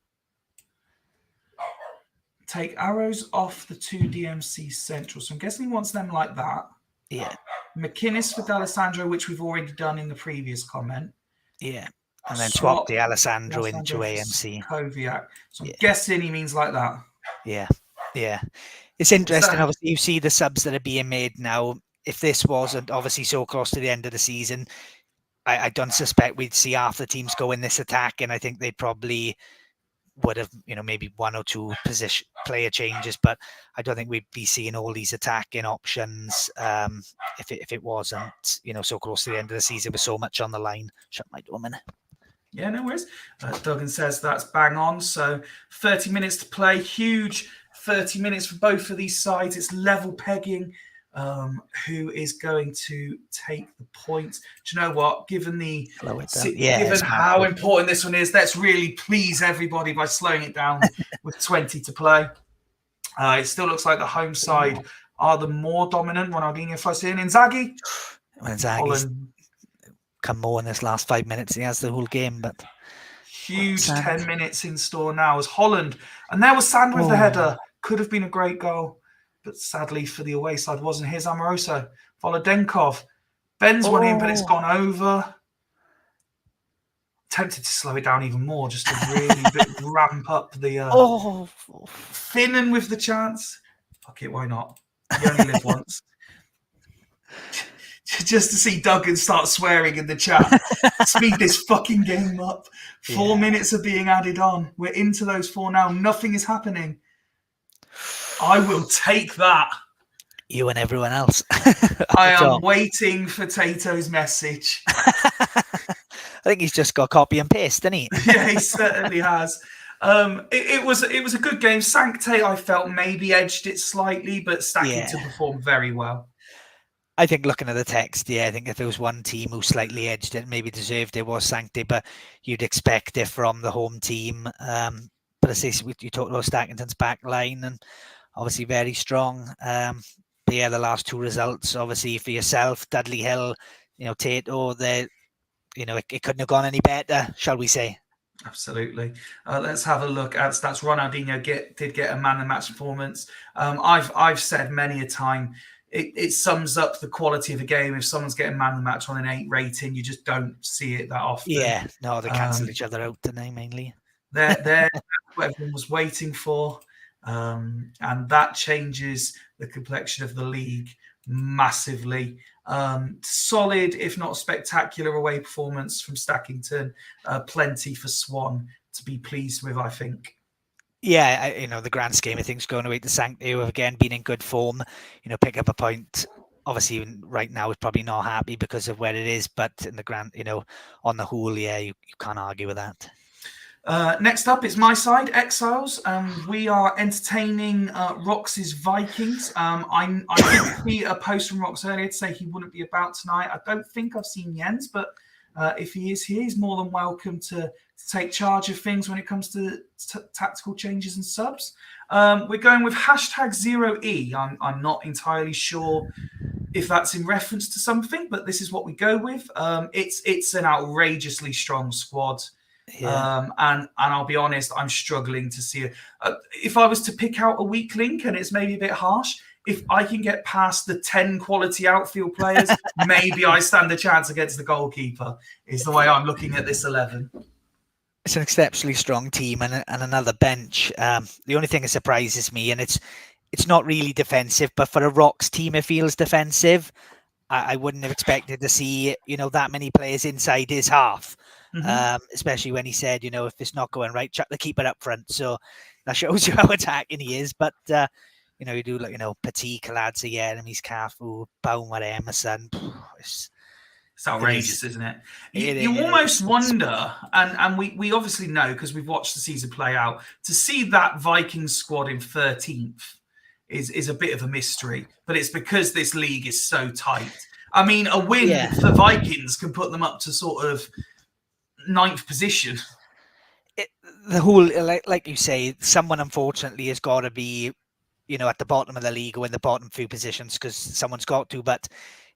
Take arrows off the 2 DMC central. So I'm guessing he wants them like that. Yeah. McInnes for D'Alessandro, which we've already done in the previous comment. Yeah. And then swap D'Alessandro into AMC. Sokoviak. So I'm guessing he means like that. Yeah. Yeah. It's interesting. Obviously, you see the subs that are being made now. If this wasn't obviously so close to the end of the season, I don't suspect we'd see half the teams go in this attack. And I think they probably would have, maybe 1 or 2 position player changes, but I don't think we'd be seeing all these attacking options if it wasn't, so close to the end of the season with so much on the line. Shut my door a minute. Yeah, no worries. Duggan says that's bang on. So 30 minutes to play. Huge 30 minutes for both of these sides. It's level pegging. Who is going to take the points? Do you know what? Given how important this one is, let's really please everybody by slowing it down with 20 to play. It still looks like the home side are the more dominant. Ronaldinho first in. Inzaghi. Inzaghi's come more in this last 5 minutes. He has the whole game, but huge 10 minutes in store now as Holland. And there was Sand with the header. Could have been a great goal, but sadly for the away side wasn't his. Amoroso, Volodenkov, bends one in, but it's gone over. Tempted to slow it down even more, just to really ramp up the Finnan with the chance. Fuck it, why not? You only live once. Just to see Duggan start swearing in the chat. Speed this fucking game up. 4 minutes are being added on. We're into those 4 now. Nothing is happening. I will take that. You and everyone else. I am waiting for Tato's message. I think he's just got copy and paste, didn't he? Yeah, he certainly has. It was a good game. Sancte, I felt, maybe edged it slightly, but Stacking to perform very well. I think looking at the text, I think if there was one team who slightly edged it, maybe deserved it, was Sancte, but you'd expect it from the home team. But I say you talked about Stackington's back line, and obviously very strong. The last 2 results, obviously for yourself, Dudley Hill, Tato, it couldn't have gone any better, shall we say? Absolutely. Let's have a look at stats. Ronaldinho did get a man of the match performance. I've said many a time, it sums up the quality of a game. If someone's getting man of the match on an 8 rating, you just don't see it that often. Yeah, no, they cancel each other out, don't they, mainly? They're what everyone was waiting for. And that changes the complexion of the league massively. Solid, if not spectacular, away performance from Stackington. Plenty for Swan to be pleased with, I think. Yeah, the grand scheme of things, going away to Sancte, who have again been in good form. Pick up a point. Obviously, right now, is probably not happy because of where it is, but in the grand, on the whole, you can't argue with that. Next up, it's my side, Exiles. We are entertaining Rox's Vikings. I did see a post from Rox earlier to say he wouldn't be about tonight. I don't think I've seen Jens, but if he is, he is more than welcome to take charge of things when it comes to tactical changes and subs. We're going with #0E. I'm not entirely sure if that's in reference to something, but this is what we go with. It's an outrageously strong squad. Yeah. And I'll be honest, I'm struggling to see it. If I was to pick out a weak link, and it's maybe a bit harsh, if I can get past the 10 quality outfield players, maybe I stand a chance against the goalkeeper, is the way I'm looking at this 11. It's an exceptionally strong team and another bench. The only thing that surprises me, and it's not really defensive, but for a Rocks team, it feels defensive. I wouldn't have expected to see, that many players inside his half. Mm-hmm. Especially when he said, if it's not going right, chuck the keeper up front. So that shows you how attacking he is. But, you do Petit, Kaladze, Enemies, Cafu, Baumar, Emerson. It's outrageous, isn't it? You almost wonder, and we obviously know because we've watched the season play out, to see that Vikings squad in 13th is a bit of a mystery. But it's because this league is so tight. I mean, a win for Vikings can put them up to sort of 9th position. The whole, like you say, someone unfortunately has got to be, at the bottom of the league or in the bottom few positions because someone's got to, but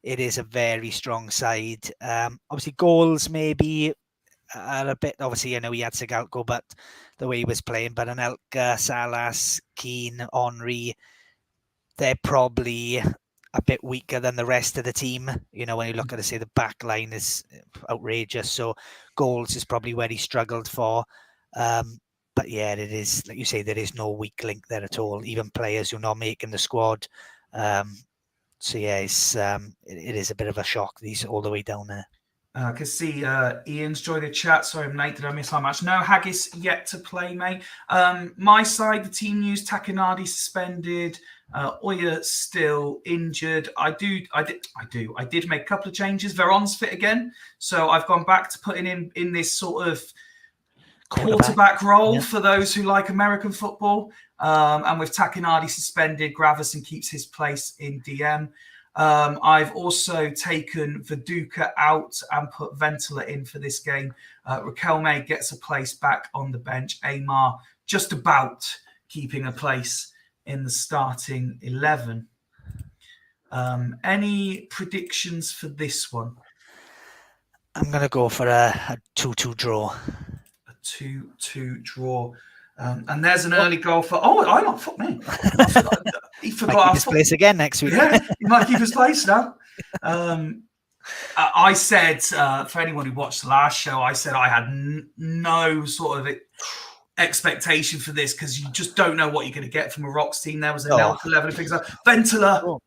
it is a very strong side. Obviously, goals maybe are a bit, obviously, he had Sigalko, but the way he was playing, but Anelka, Salas, Keane, Henry, they're probably a bit weaker than the rest of the team. When you look at it, say the back line is outrageous. So goals is probably where he struggled for. But yeah, it is, like you say, there is no weak link there at all. Even players who are not making the squad. So yeah, it is a bit of a shock. He's all the way down there. I can see Ian's joined the chat. Sorry, Nate, did I miss how much? No, Haggis yet to play, mate. My side, the team news, Takanadi suspended. Oya still injured. I did make a couple of changes. Veron's fit again, so I've gone back to putting him in this sort of quarterback role for those who like American football. And with Takanadi suspended, Gravison keeps his place in DM. I've also taken Viduka out and put Ventila in for this game. Raquelme gets a place back on the bench. Amar just about keeping a place in the starting 11. Any predictions for this one? I'm going to go for a 2-2 draw. A 2-2 draw. And there's an early goal for... Oh, I'm not... Fuck me. He forgot. Might keep his place again next week. Yeah, he might keep his place now. I said, for anyone who watched the last show, I said I had no sort of expectation for this because you just don't know what you're going to get from a Rocks team. There was a Nelka level of things like Ventila.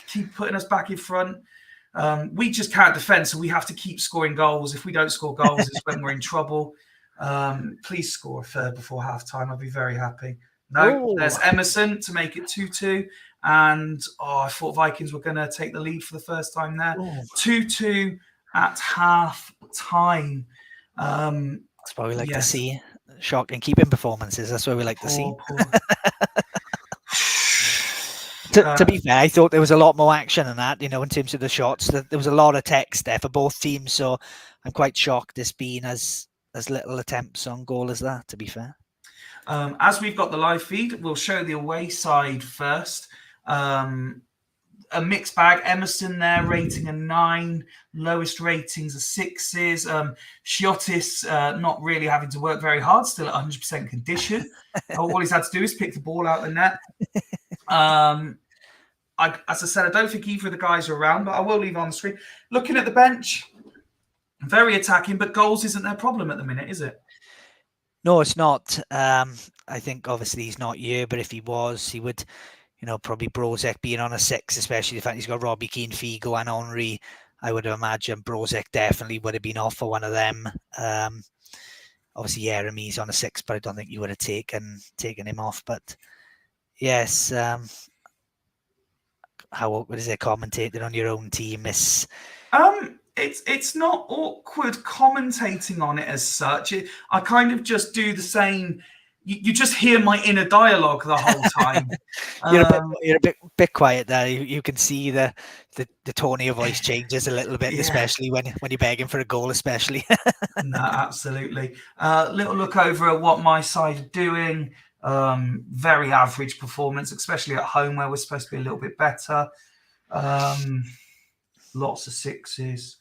Keep putting us back in front. We just can't defend, so we have to keep scoring goals. If we don't score goals, it's when we're in trouble. Please score a third before half-time. I'll be very happy. No, there's Emerson to make it 2-2. And, I thought Vikings were going to take the lead for the first time there. 2-2 at half-time. That's what we like to see. Shocking keeping performances. That's what we like to see. To be fair, I thought there was a lot more action than that, in terms of the shots. There was a lot of text there for both teams. So I'm quite shocked there's been as little attempts on goal as that, to be fair. As we've got the live feed, we'll show the away side first. A mixed bag. Emerson there, rating a 9. Lowest ratings are 6s. Shiotis not really having to work very hard, still at 100% condition. All he's had to do is pick the ball out of the net. As I said, I don't think either of the guys are around, but I will leave on the screen. Looking at the bench, very attacking, but goals isn't their problem at the minute, is it? No, it's not. I think obviously he's not here, but if he was, he would, probably Brozek being on a 6, especially the fact he's got Robbie Keane, Figo and Henry. I would imagine Brozek definitely would have been off for one of them. Obviously, Jeremy's on a 6, but I don't think you would have taken him off. But yes, how awkward is it commentating on your own team? It's not awkward commentating on it as such. I kind of just do the same. You just hear my inner dialogue the whole time. You're a bit quiet there. You can see the tone of your voice changes a little bit, especially when you're begging for a goal, especially. No, absolutely. Little look over at what my side are doing. Very average performance, especially at home where we're supposed to be a little bit better. Lots of 6s.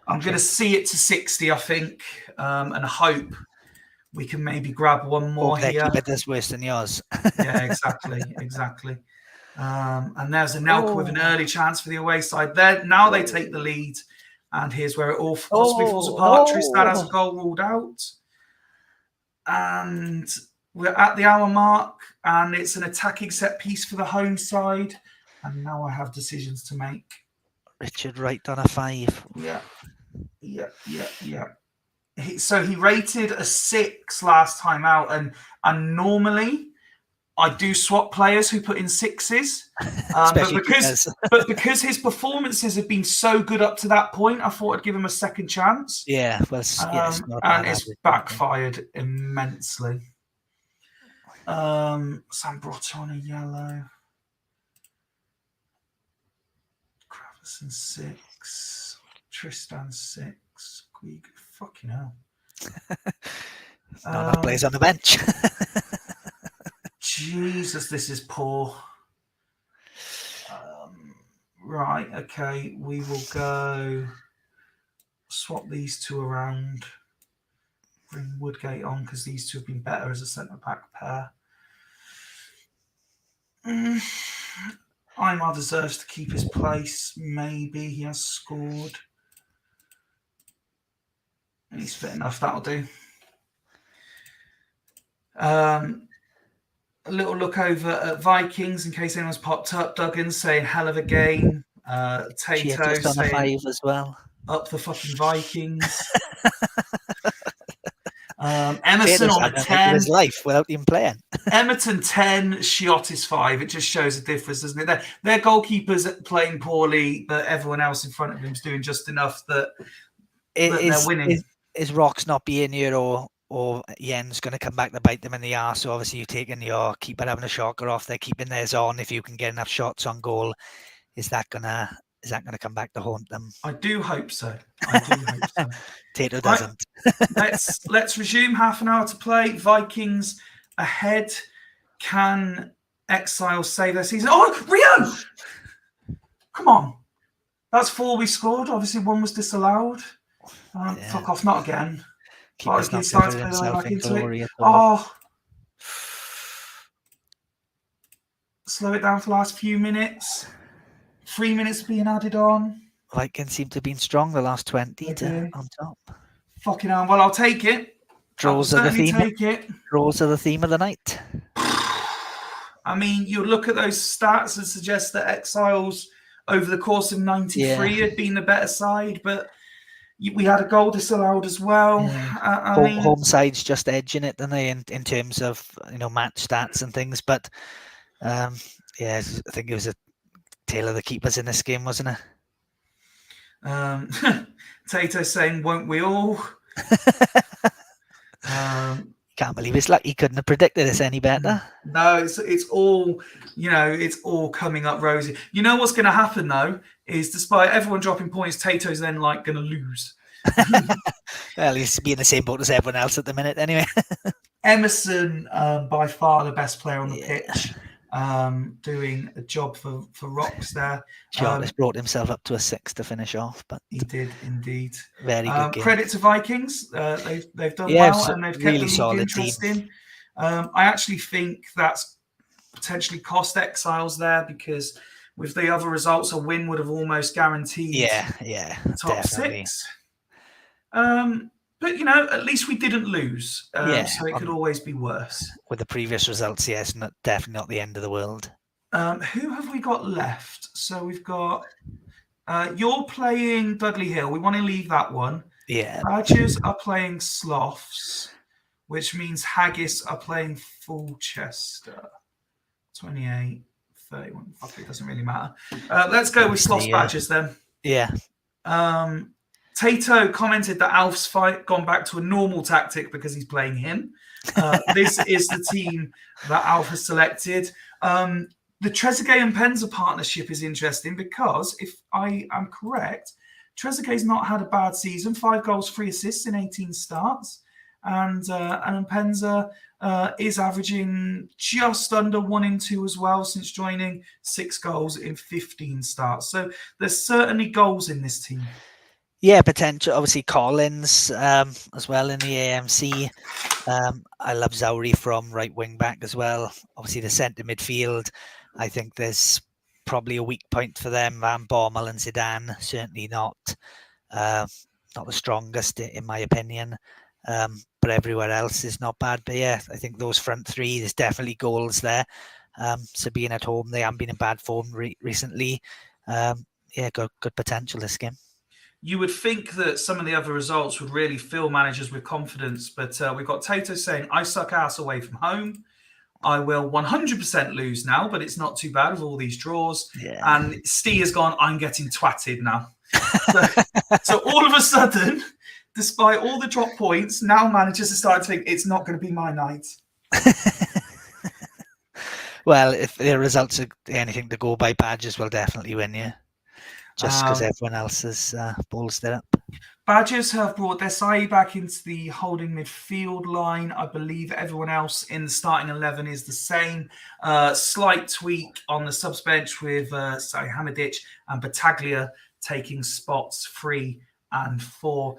I'm going to see it to 60, I think, and hope we can maybe grab one more here. Keep it this worse than yours. Yeah, exactly. And there's a Nelka with an early chance for the away side. Now they take the lead, and here's where it all possibly falls apart. Tristan has a goal ruled out. And we're at the hour mark, and it's an attacking set piece for the home side. And now I have decisions to make. Richard Wright on a 5. Yeah. So he rated a 6 last time out, and normally I do swap players who put in 6s, but because his performances have been so good up to that point, I thought I'd give him a second chance. Yeah, well, and it's backfired immensely. Sambrotta on a yellow. Gravison 6. Tristan 6. Fucking hell. No plays on the bench. Jesus, this is poor. Right, okay, we will go swap these two around. Bring Woodgate on because these two have been better as a centre-back pair. Aymar deserves to keep his place. Maybe he has scored. He's fit enough. That'll do. A little look over at Vikings in case anyone's popped up. Duggan saying hell of a game. Tato Just on saying a 5 as well. up the fucking Vikings. Emerson on a 10. His life without him playing. Emerton 10, Chiotis 5. It just shows a difference, doesn't it? Their goalkeeper's playing poorly, but everyone else in front of him is doing just enough that they're winning. Is Rox not being here or Yen's going to come back to bite them in the arse? So obviously you're taking your keeper having a shocker off. They're keeping theirs on. If you can get enough shots on goal, is that gonna come back to haunt them? I do hope so. I do hope so. Tato doesn't. Let's resume. Half an hour to play. Vikings ahead. Can Exile save their season? Oh, Rio! Come on. That's 4 we scored. Obviously, 1 was disallowed. Fuck off, not again. Keeper's not starting to play back into it. Oh. Slow it down for the last few minutes. 3 minutes being added on. Vikings seem to have been strong the last 20 on top. Fucking hell. Well, I'll take it. Draws are the theme. Take it. Draws are the theme of the night. I mean, you look at those stats and suggest that Exiles over the course of 93 had been the better side, but we had a goal disallowed as well. Yeah. Home side's just edging it, don't they, in terms of match stats and things. But I think it was a tale of the keepers in this game, wasn't it? Tato saying, "Won't we all?" Can't believe it's like he couldn't have predicted this any better. No, it's all it's all coming up rosy. You know what's going to happen though is despite everyone dropping points, Tato's then going to lose. Well, he's being the same boat as everyone else at the minute, anyway. Emerson, by far the best player on the pitch, doing a job for Rocks there. Has brought himself up to a 6 to finish off, but he did indeed. Very good game. Credit to Vikings, they've done well and they've kept really the league solid interesting. Team. I actually think that's potentially cost Exiles there because with the other results, a win would have almost guaranteed top definitely. 6. But at least we didn't lose, so it could always be worse. With the previous results, yes, definitely not the end of the world. Who have we got left? So we've got you're playing Dudley Hill. We want to leave that one. Yeah. Badgers are playing Sloths, which means Haggis are playing Fulchester. 28, 31. Fuck, it doesn't really matter. Let's go with Sloths Badgers then. Yeah. Tato commented that Alf's gone back to a normal tactic because he's playing him. This is the team that Alf has selected. The Trezeguet and Penza partnership is interesting because, if I am correct, Trezeguet's not had a bad season. 5 goals, 3 assists in 18 starts. And Penza is averaging just under 1 in 2 as well since joining. 6 goals in 15 starts. So there's certainly goals in this team. Yeah, potential. Obviously, Collins as well in the AMC. I love Zauri from right wing back as well. Obviously, the centre midfield. I think there's probably a weak point for them. Van Bommel and Zidane certainly not the strongest in my opinion. But everywhere else is not bad. But yeah, I think those front 3, there's definitely goals there. So being at home, they haven't been in bad form recently. Good potential this game. You would think that some of the other results would really fill managers with confidence, but we've got Tato saying, I suck ass away from home. I will 100% lose now, but it's not too bad with all these draws. Yeah. And Steve has gone, I'm getting twatted now. So all of a sudden, despite all the drop points, now managers are starting to think it's not going to be my night. Well, if the results are anything to go by, Badgers will definitely win, yeah. Just because everyone else has balls it up. Badgers have brought Desai back into the holding midfield line. I believe everyone else in the starting 11 is the same. Slight tweak on the subs bench with Hamidic and Battaglia taking spots 3 and 4.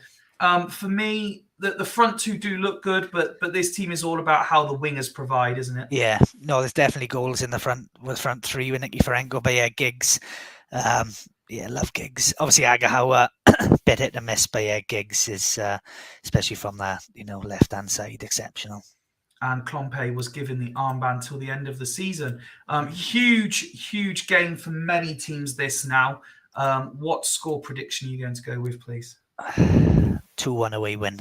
For me, the front two do look good, but this team is all about how the wingers provide, isn't it? Yeah, no, there's definitely goals in the front three with Nikiforenko, but Giggs. Love Giggs. Obviously, Agahawa bit hit and miss, but Giggs is, especially from that, left-hand side, exceptional. And Klompe was given the armband till the end of the season. Huge game for many teams this now. What score prediction are you going to go with, please? 2-1 away win.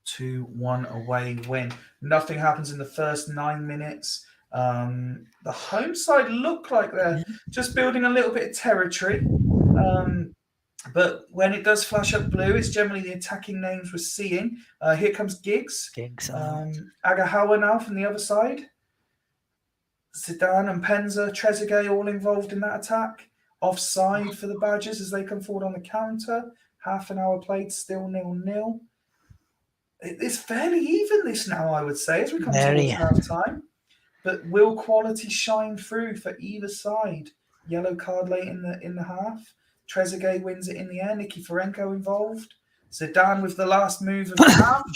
2-1 away win. Nothing happens in the first 9 minutes. The home side look like they're just building a little bit of territory. But when it does flash up blue, it's generally the attacking names we're seeing. Here comes Giggs. Agahawa now from the other side. Zidane and Penza, Trezeguet all involved in that attack. Offside for the Badgers as they come forward on the counter. Half an hour played, still 0-0. It's fairly even this now, I would say, as we come towards half time. But will quality shine through for either side? Yellow card late in the half. Trezeguet wins it in the air. Nikiforenko involved. Zidane with the last move of the half. I'm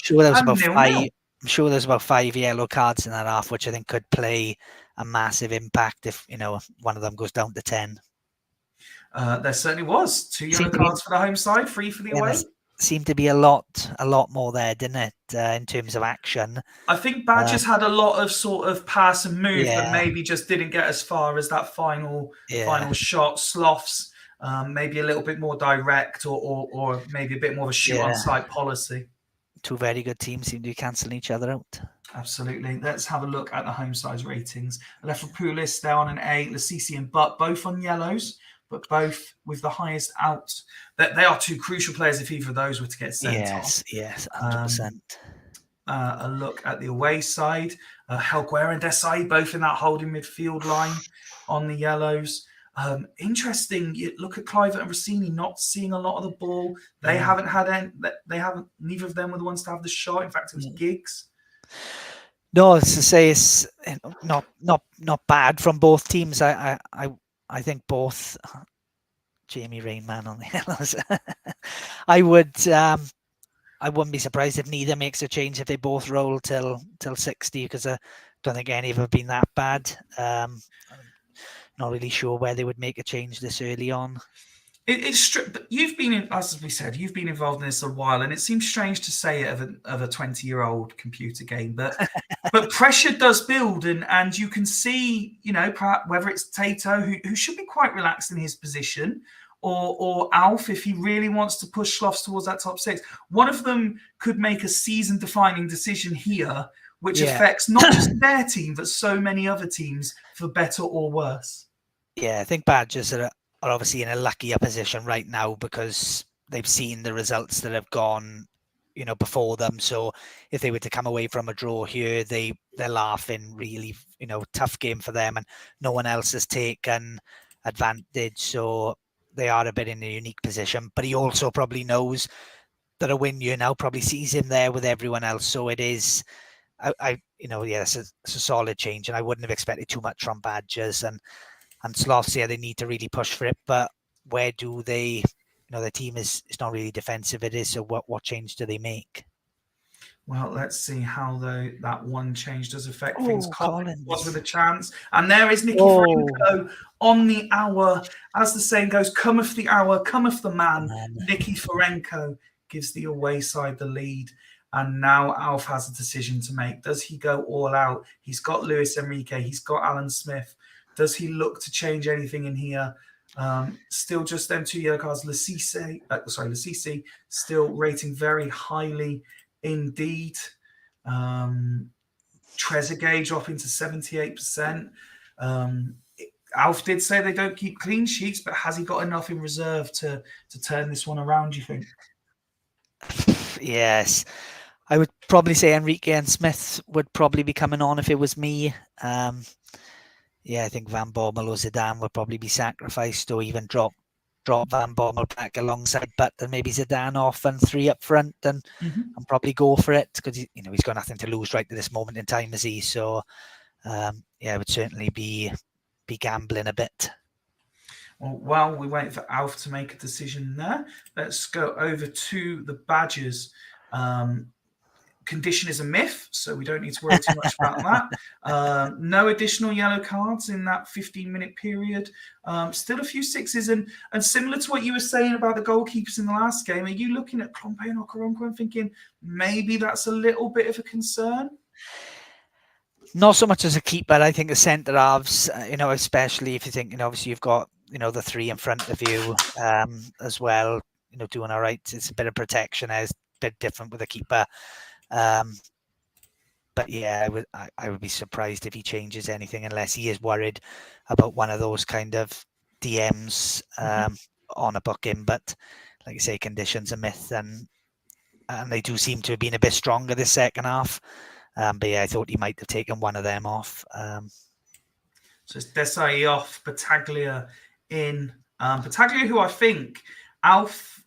sure there's about 5 yellow cards in that half, which I think could play a massive impact if one of them goes down to 10. There certainly was 2 yellow cards for the home side, 3 for the away. Seemed to be a lot more there, didn't it, in terms of action? I think Badgers had a lot of sort of pass and move, but maybe just didn't get as far as that final shot. Sloths. Maybe a little bit more direct or maybe a bit more of a shoot on sight policy. 2 very good teams seem to be cancelling each other out. Absolutely. Let's have a look at the home side's ratings. Lefopoulos, they're on an A. Lasisi and Butt, both on yellows, but both with the highest out. They are 2 crucial players if either of those were to get sent off. Yes, 100%. A look at the away side. Helguera and Desai, both in that holding midfield line on the yellows. Interesting. You look at Clivert and Rossini not seeing a lot of the ball. They haven't had any. Neither of them were the ones to have the shot. In fact, it was Giggs. No, it's to say it's not bad from both teams. I think both. Jamie Rainman on the yellows. I wouldn't be surprised if neither makes a change if they both roll till 60, because I don't think any of them have been that bad. Not really sure where they would make a change this early on. It's but you've been, as we said, you've been involved in this a while, and it seems strange to say it of a 20-year-old computer game, but pressure does build, and you can see, perhaps whether it's Tato, who should be quite relaxed in his position, or Alf, if he really wants to push Sloths towards that top 6. One of them could make a season-defining decision here, which affects not just their team, but so many other teams, for better or worse. Yeah, I think Badgers are obviously in a luckier position right now because they've seen the results that have gone, before them. So if they were to come away from a draw here, they're laughing. Really, tough game for them, and no one else has taken advantage. So they are a bit in a unique position. But he also probably knows that a win here now probably sees him there with everyone else. So it is. It's a solid change, and I wouldn't have expected too much from Badgers and Sloths. They need to really push for it, but where do they? The team is not really defensive. It is. So what change do they make? Well, let's see how that one change does affect things. Collins was with a chance, and there is Nikiforenko on the hour. As the saying goes, cometh the hour, cometh the man. Nikiforenko gives the away side the lead. And now Alf has a decision to make. Does he go all out? He's got Luis Enrique. He's got Alan Smith. Does he look to change anything in here? Still just them 2 yellow cards. Lasisi still rating very highly indeed. Trezeguet dropping to 78%. Alf did say they don't keep clean sheets, but has he got enough in reserve to turn this one around, do you think? Yes. I would probably say Enrique and Smith would probably be coming on if it was me. I think Van Bommel or Zidane would probably be sacrificed or even drop drop Van Bommel back alongside Button, maybe Zidane off and 3 up front, and probably go for it, because he's got nothing to lose right at this moment in time, is he? So it would certainly be gambling a bit. Well, while we wait for Alf to make a decision there, let's go over to the Badgers. Condition is a myth, so we don't need to worry too much about that. No additional yellow cards in that 15-minute period. Still a few sixes, and similar to what you were saying about the goalkeepers in the last game, are you looking at Klompe and Okoronkwo and thinking maybe that's a little bit of a concern? Not so much as a keeper. I think the centre halves, especially if you think, obviously you've got, the 3 in front of you as well, doing all right. It's a bit of protection. It's a bit different with a keeper. But yeah, I would be surprised if he changes anything unless he is worried about one of those kind of DMs on a booking. But like you say, conditions a myth, and they do seem to have been a bit stronger this second half. But yeah, I thought he might have taken one of them off. So it's Desai off, Battaglia in. Battaglia, who I think Alf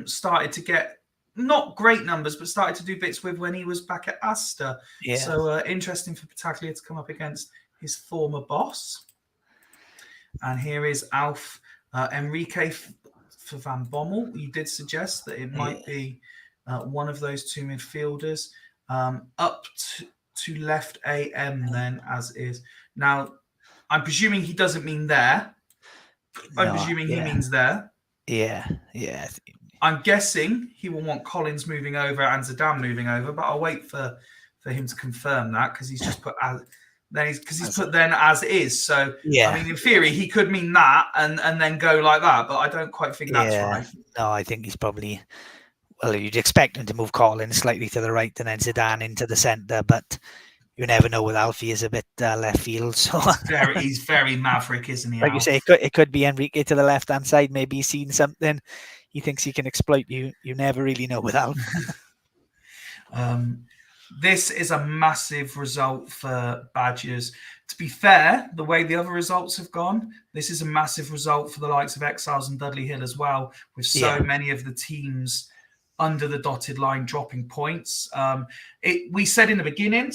started to get not great numbers, but started to do bits with when he was back at Astor. Yeah. So interesting for Battaglia to come up against his former boss. And here is Alf Enrique for Van Bommel. You did suggest that it might be one of those 2 midfielders. Up to left AM then, as is. Now, I'm presuming he doesn't mean there. I'm presuming he means there. Yeah. I'm guessing he will want Collins moving over and Zidane moving over, but I'll wait for him to confirm that, because he's just put as is. So I mean, in theory, he could mean that and then go like that, but I don't quite think that's right. No, I think he's probably. Well, you'd expect him to move Collins slightly to the right and then Zidane into the centre, but you never know with Alfie. Is a bit left field. So he's very maverick, isn't he? Like Alf? You say, it could be Enrique to the left-hand side. Maybe he's seen something he thinks he can exploit. You never really know with Alf. This is a massive result for Badgers. To be fair, the way the other results have gone, this is a massive result for the likes of Exiles and Dudley Hill as well, with so many of the teams under the dotted line dropping points. We said in the beginning,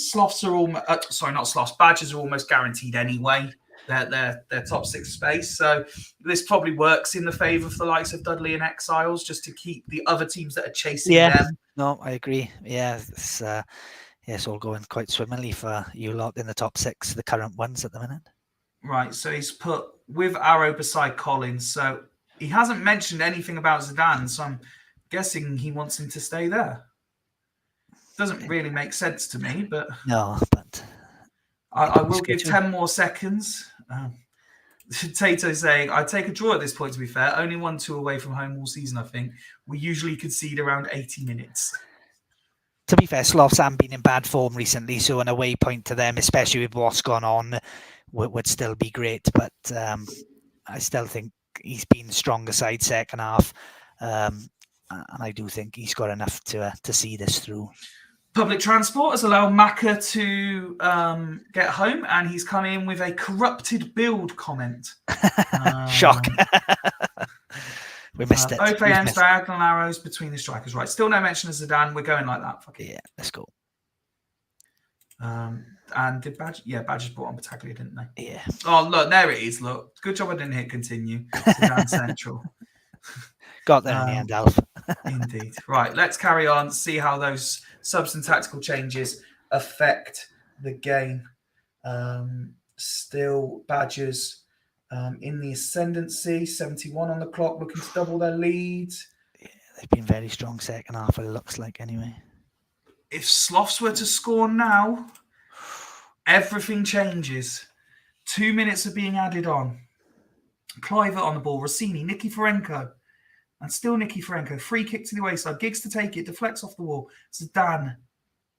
Badgers are almost guaranteed anyway. Their top 6 space. So this probably works in the favour of the likes of Dudley and Exiles, just to keep the other teams that are chasing them. No, I agree. Yeah, it's all going quite swimmingly for you lot in the top 6, the current ones at the minute. Right, so he's put with Arrow beside Collins. So he hasn't mentioned anything about Zidane, so I'm guessing he wants him to stay there. Doesn't really make sense to me, but... No, but... I will give 10 more seconds. Tato saying, I'd take a draw at this point, to be fair. Only 1-2 away from home all season, I think. We usually concede around 80 minutes. To be fair, Sloths haven't been in bad form recently, so an away point to them, especially with what's gone on, would still be great. But I still think he's been stronger side second half. And I do think he's got enough to see this through. Public transport has allowed Maka to get home, and he's come in with a corrupted build comment. Shock. We missed it. Both AM's diagonal arrows between the strikers. Right. Still no mention of Zidane. We're going like that. Fuck it. Yeah, let's go. And did Badgers brought on Battaglia, didn't they? Yeah. Oh, look, there it is. Look. Good job I didn't hit continue. Zidane Central. Got there in the end, Alf. Indeed. Right, let's carry on, see how those subs and tactical changes affect the game. Still Badgers in the ascendancy, 71 on the clock, looking to double their lead. Yeah, they've been very strong second half, it looks like, anyway. If Sloths were to score now, everything changes. 2 minutes are being added on. Cliver on the ball, Rossini, Nicky Ferenco. And still Nicky Ferenco. Free kick to the wayside. Giggs to take it. Deflects off the wall. Zidane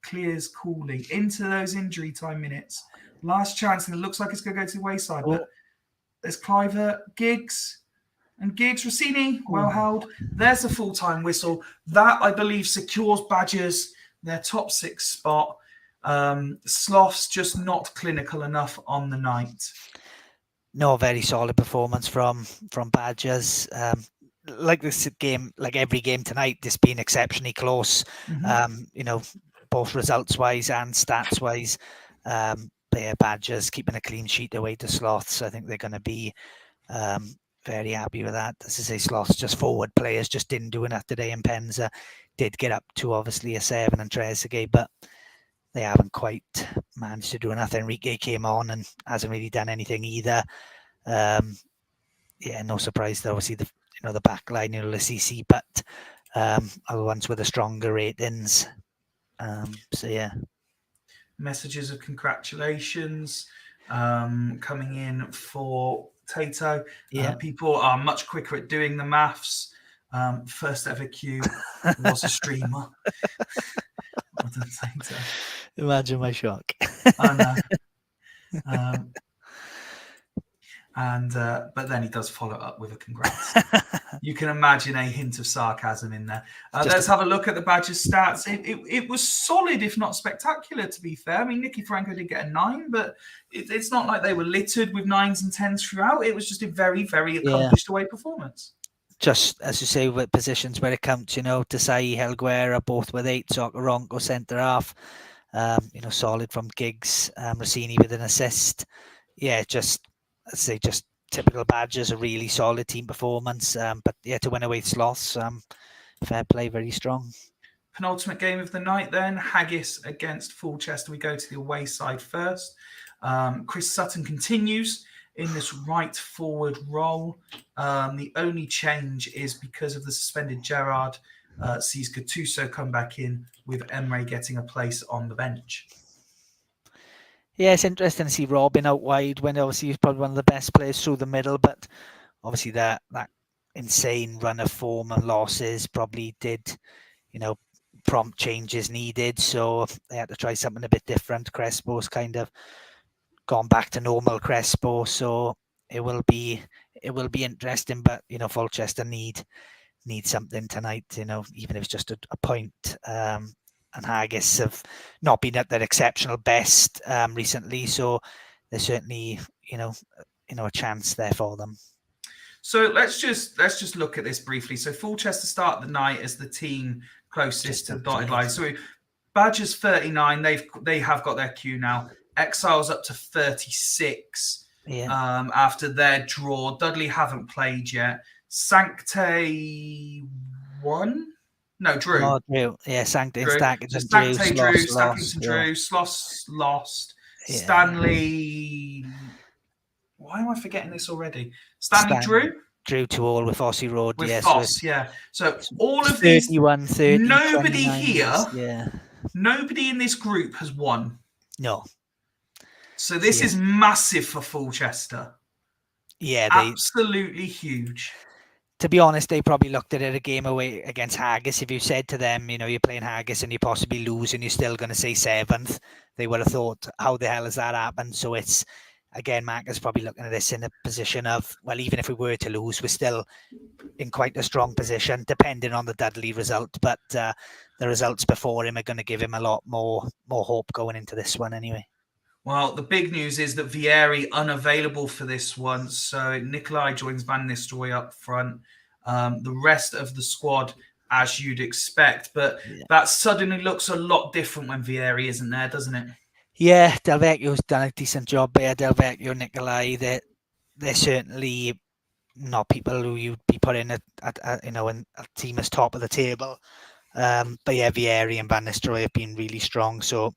clears coolly into those injury time minutes. Last chance, and it looks like it's going to go to the wayside. But there's Cliver, Giggs, and Giggs. Rossini, well held. There's a full-time whistle. That, I believe, secures Badgers their top 6 spot. Sloths just not clinical enough on the night. No, very solid performance from Badgers. Like this game, like every game tonight, it's been exceptionally close. Both results wise and stats wise. Badgers keeping a clean sheet away to Sloths. I think they're going to be very happy with that. As I say, Sloths just forward players just didn't do enough today, and Penza did get up to obviously a 7 and Trezeguet, but they haven't quite managed to do enough. Enrique came on and hasn't really done anything either. No surprise though. Obviously the back line, the CC, but are the ones with the stronger ratings. Messages of congratulations coming in for Tato. People are much quicker at doing the maths. First ever Q was a streamer. Well done, Tato. Imagine my shock. I know. But then he does follow up with a congrats. You can imagine a hint of sarcasm in there. Let's have a look at the Badgers stats. It was solid, if not spectacular, to be fair. I mean, Nicky Franco did get a 9, but it's not like they were littered with 9s and 10s throughout. It was just a very, very accomplished away performance. Just, as you say, with positions where it counts, Desai, Helguera, both with 8, Socaronco, centre-half, solid from Giggs, Rossini with an assist. Just typical Badgers, a really solid team performance. But to win away Sloths, fair play, very strong. Penultimate game of the night then, Haggis against Fulchester. We go to the away side first. Chris Sutton continues in this right forward role. The only change is because of the suspended Gerard, sees Gattuso come back in with Emre getting a place on the bench. Yeah, it's interesting to see Robin out wide when obviously he's probably one of the best players through the middle, but obviously that insane run of form and losses probably did, prompt changes needed. So they had to try something a bit different. Crespo's kind of gone back to normal Crespo, so it will be interesting. But Fulchester need something tonight. Even if it's just a point. And Haggis have not been at their exceptional best recently, so there's certainly a chance there for them. So let's just look at this briefly. So Fulchester start the night as the team closest to the dotted line. So Badgers 39, they have got their queue now. Exiles up to 36 after their draw. Dudley haven't played yet. Sancte won. No, Drew. Oh, Drew. Yeah, Sancte and Stackett. So Sancte Drew, Stackington Drew, Sloss lost. Yeah. Stanley. Why am I forgetting this already? Stanley Drew? Drew to all with Fossey Road. With Foss, yeah. So all of 31, these. 30, nobody here, nobody in this group has won. No. So this is massive for Fulchester. Yeah, absolutely huge. To be honest, they probably looked at it a game away against Haggis. If you said to them, you're playing Haggis and you possibly lose and you're still going to say 7th, they would have thought, how the hell has that happened? So it's, again, Mac is probably looking at this in a position of, well, even if we were to lose, we're still in quite a strong position, depending on the Dudley result. But the results before him are going to give him a lot more hope going into this one anyway. Well, the big news is that Vieri unavailable for this one. So Nikolai joins Van Nistelrooy up front. The rest of the squad, as you'd expect. But that suddenly looks a lot different when Vieri isn't there, doesn't it? Yeah, Del Vecchio's done a decent job there. Del Vecchio, Nikolai, they're certainly not people who you'd be putting in a team as top of the table. But yeah, Vieri and Van Nistelrooy have been really strong. So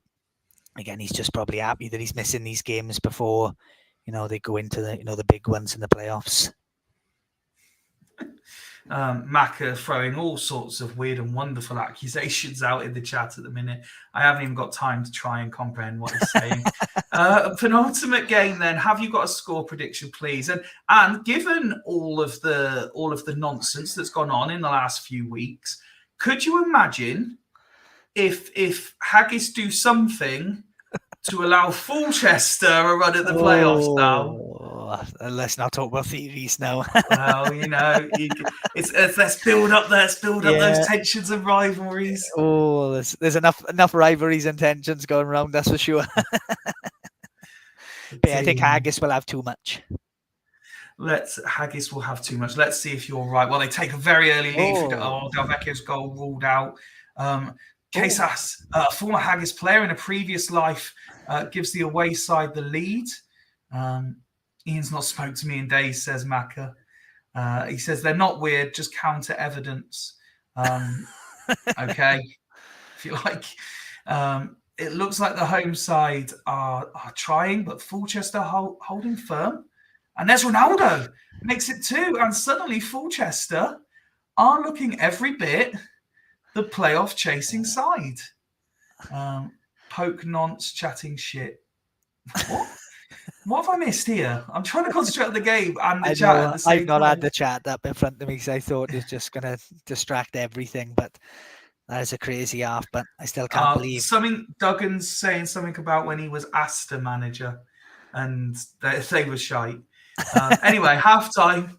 again, he's just probably happy that he's missing these games before, they go into the big ones in the playoffs. Macca throwing all sorts of weird and wonderful accusations out in the chat at the minute. I haven't even got time to try and comprehend what he's saying. Penultimate game then. Have you got a score prediction, please? And given all of the nonsense that's gone on in the last few weeks, could you imagine if Haggis do something to allow Fulchester a run at the playoffs now? Let's not talk about theories now. Well, let's build up those tensions and rivalries. Oh, there's enough rivalries and tensions going around, that's for sure. But I think Haggis will have too much. Haggis will have too much. Let's see if you're right. Well, they take a very early lead. Del Vecchio's goal ruled out. Casas, a former Haggis player in a previous life, gives the away side the lead. Ian's not spoke to me in days, says Macca. He says they're not weird, just counter evidence. Okay, if you like. It looks like the home side are trying, but Fulchester holding firm. And there's Ronaldo, makes it 2. And suddenly Fulchester are looking every bit the playoff chasing side. Poke nonce chatting shit. What have I missed here? I'm trying to concentrate on the game and the chat at the same time. I've not had the chat up in front of me because I thought it was just going to distract everything, but that is a crazy half, but I still can't believe. Duggan's saying something about when he was Astor manager and they were shite. Anyway, half-time.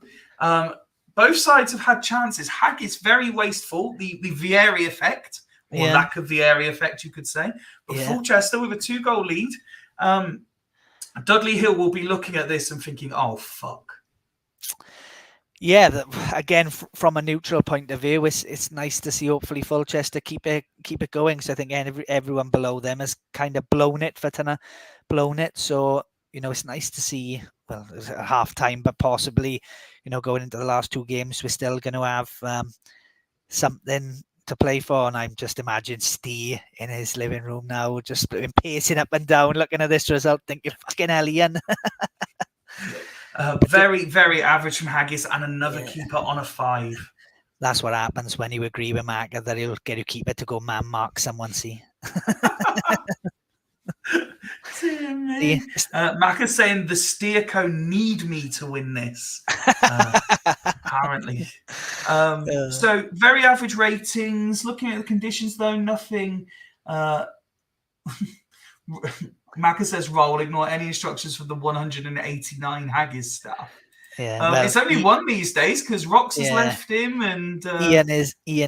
Both sides have had chances. Haggis very wasteful, the Vieri effect, or lack of Vieri effect, you could say. But Fulchester with a 2-goal lead. Dudley Hill will be looking at this and thinking, oh, fuck. Yeah, again, from a neutral point of view, it's nice to see hopefully Fulchester keep it going. So I think everyone below them has kind of blown it. So, it's nice to see, well, it's a half time, but possibly, going into the last 2 games, we're still going to have something to play for. And I'm just imagining Steve in his living room now, just pacing up and down, looking at this result, thinking, fucking hell, Ian. Very, very average from Haggis and another keeper on a 5. That's what happens when you agree with Macca that he'll get a keeper to go man mark someone, see. Macca's saying the Steerco need me to win this. Apparently. So very average ratings. Looking at the conditions though, nothing. Macca says roll, ignore any instructions from the 189 Haggis staff. Yeah, it's only one these days because Rox has left him, and Ian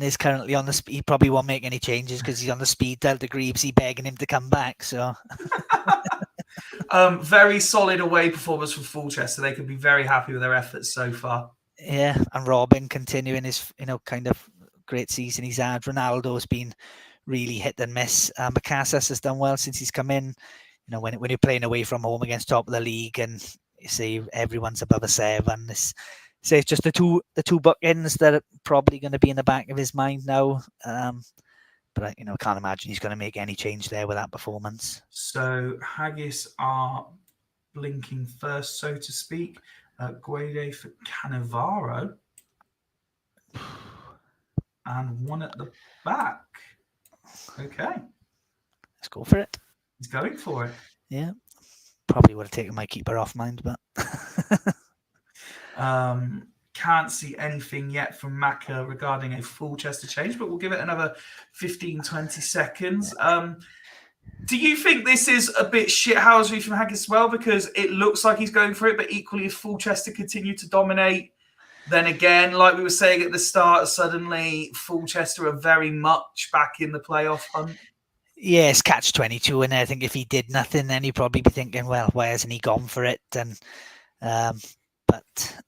is currently on the speed. He probably won't make any changes because he's on the speed dial to Greavesy begging him to come back. So very solid away performance from Fulchester. They could be very happy with their efforts so far. Yeah, and Robin continuing his kind of great season he's had. Ronaldo's been really hit and miss. Casas has done well since he's come in. When you're playing away from home against top of the league and you see everyone's above a 7, it's just the two bookends that are probably going to be in the back of his mind now. But I can't imagine he's going to make any change there with that performance. So Haggis are blinking first, so to speak. Guede for Cannavaro. And one at the back. Okay. Let's go for it. He's going for it. Yeah. Probably would have taken my keeper off mind, but can't see anything yet from Macca regarding a Fulchester change, but we'll give it another 15-20 seconds. Do you think this is a bit shithousery from Haggis as well? Because it looks like he's going for it, but equally if Fulchester continue to dominate, then again, like we were saying at the start, suddenly Fulchester are very much back in the playoff hunt. Yes, catch-22, and I think if he did nothing, then he'd probably be thinking, well, why hasn't he gone for it? And but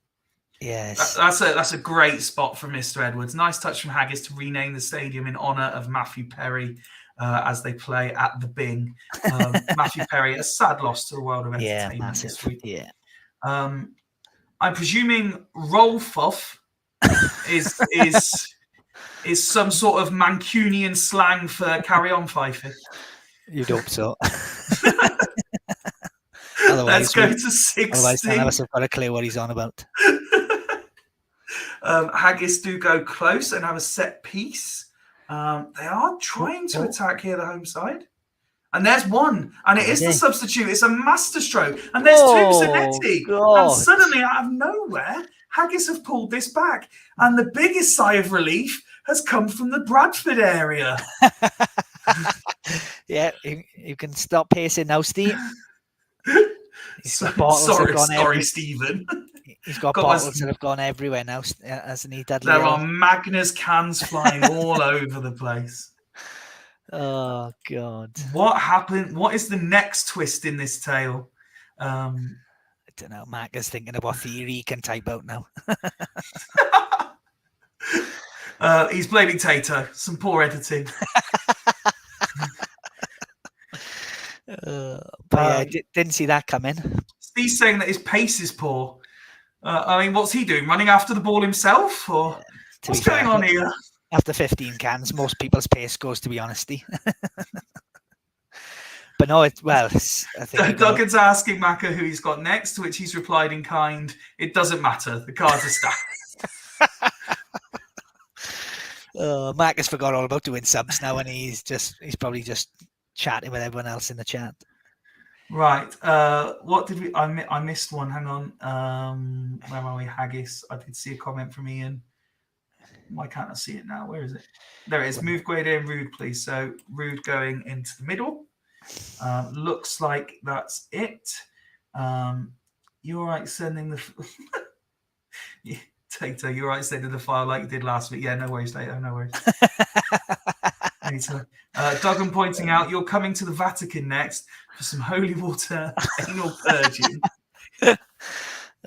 yes, that's a great spot from Mr. Edwards. Nice touch from Haggis to rename the stadium in honour of Matthew Perry as they play at the Bing. Matthew Perry, a sad loss to the world of entertainment this week. Yeah, I'm presuming Rolfuff is some sort of Mancunian slang for carry on, Fyfie. You'd hope so. Let's go to 60. Otherwise, none of us have got a clue what he's on about. Haggis do go close and have a set piece. They are trying to attack here, the home side. And there's one. And it is the substitute. It's a masterstroke. And there's two Zanetti. And suddenly, out of nowhere, Haggis have pulled this back. And the biggest sigh of relief has come from the Bradford area. Yeah, you can stop pacing now, Steve. Sorry, Stephen. He's got bottles that have gone everywhere now, hasn't he, Dudley? There are Magners cans flying all over the place. Oh, God. What happened? What is the next twist in this tale? don't know. Mac is thinking of what theory he can type out now. He's blaming Tato. Some poor editing. But yeah, didn't see that coming. He's saying that his pace is poor. I mean, what's he doing? Running after the ball himself? Or what's going on here? After 15 cans, most people's pace goes to be honesty. But no, I think Duggan's asking Macca who he's got next, to which he's replied in kind, it doesn't matter. The cards are stacked. Mac has forgot all about doing subs now, and he's probably just chatting with everyone else in the chat. Right. What did we? I missed one. Hang on. Where are we? Haggis. I did see a comment from Ian. Why can't I see it now? Where is it? There it is. Move Guede and Rude, please. So Rude going into the middle. Looks like that's it. You're right sending the Tato, you're right sending the file like you did last week. Yeah, no worries, Tato, no worries. Duggan pointing out you're coming to the Vatican next for some holy water anal purging.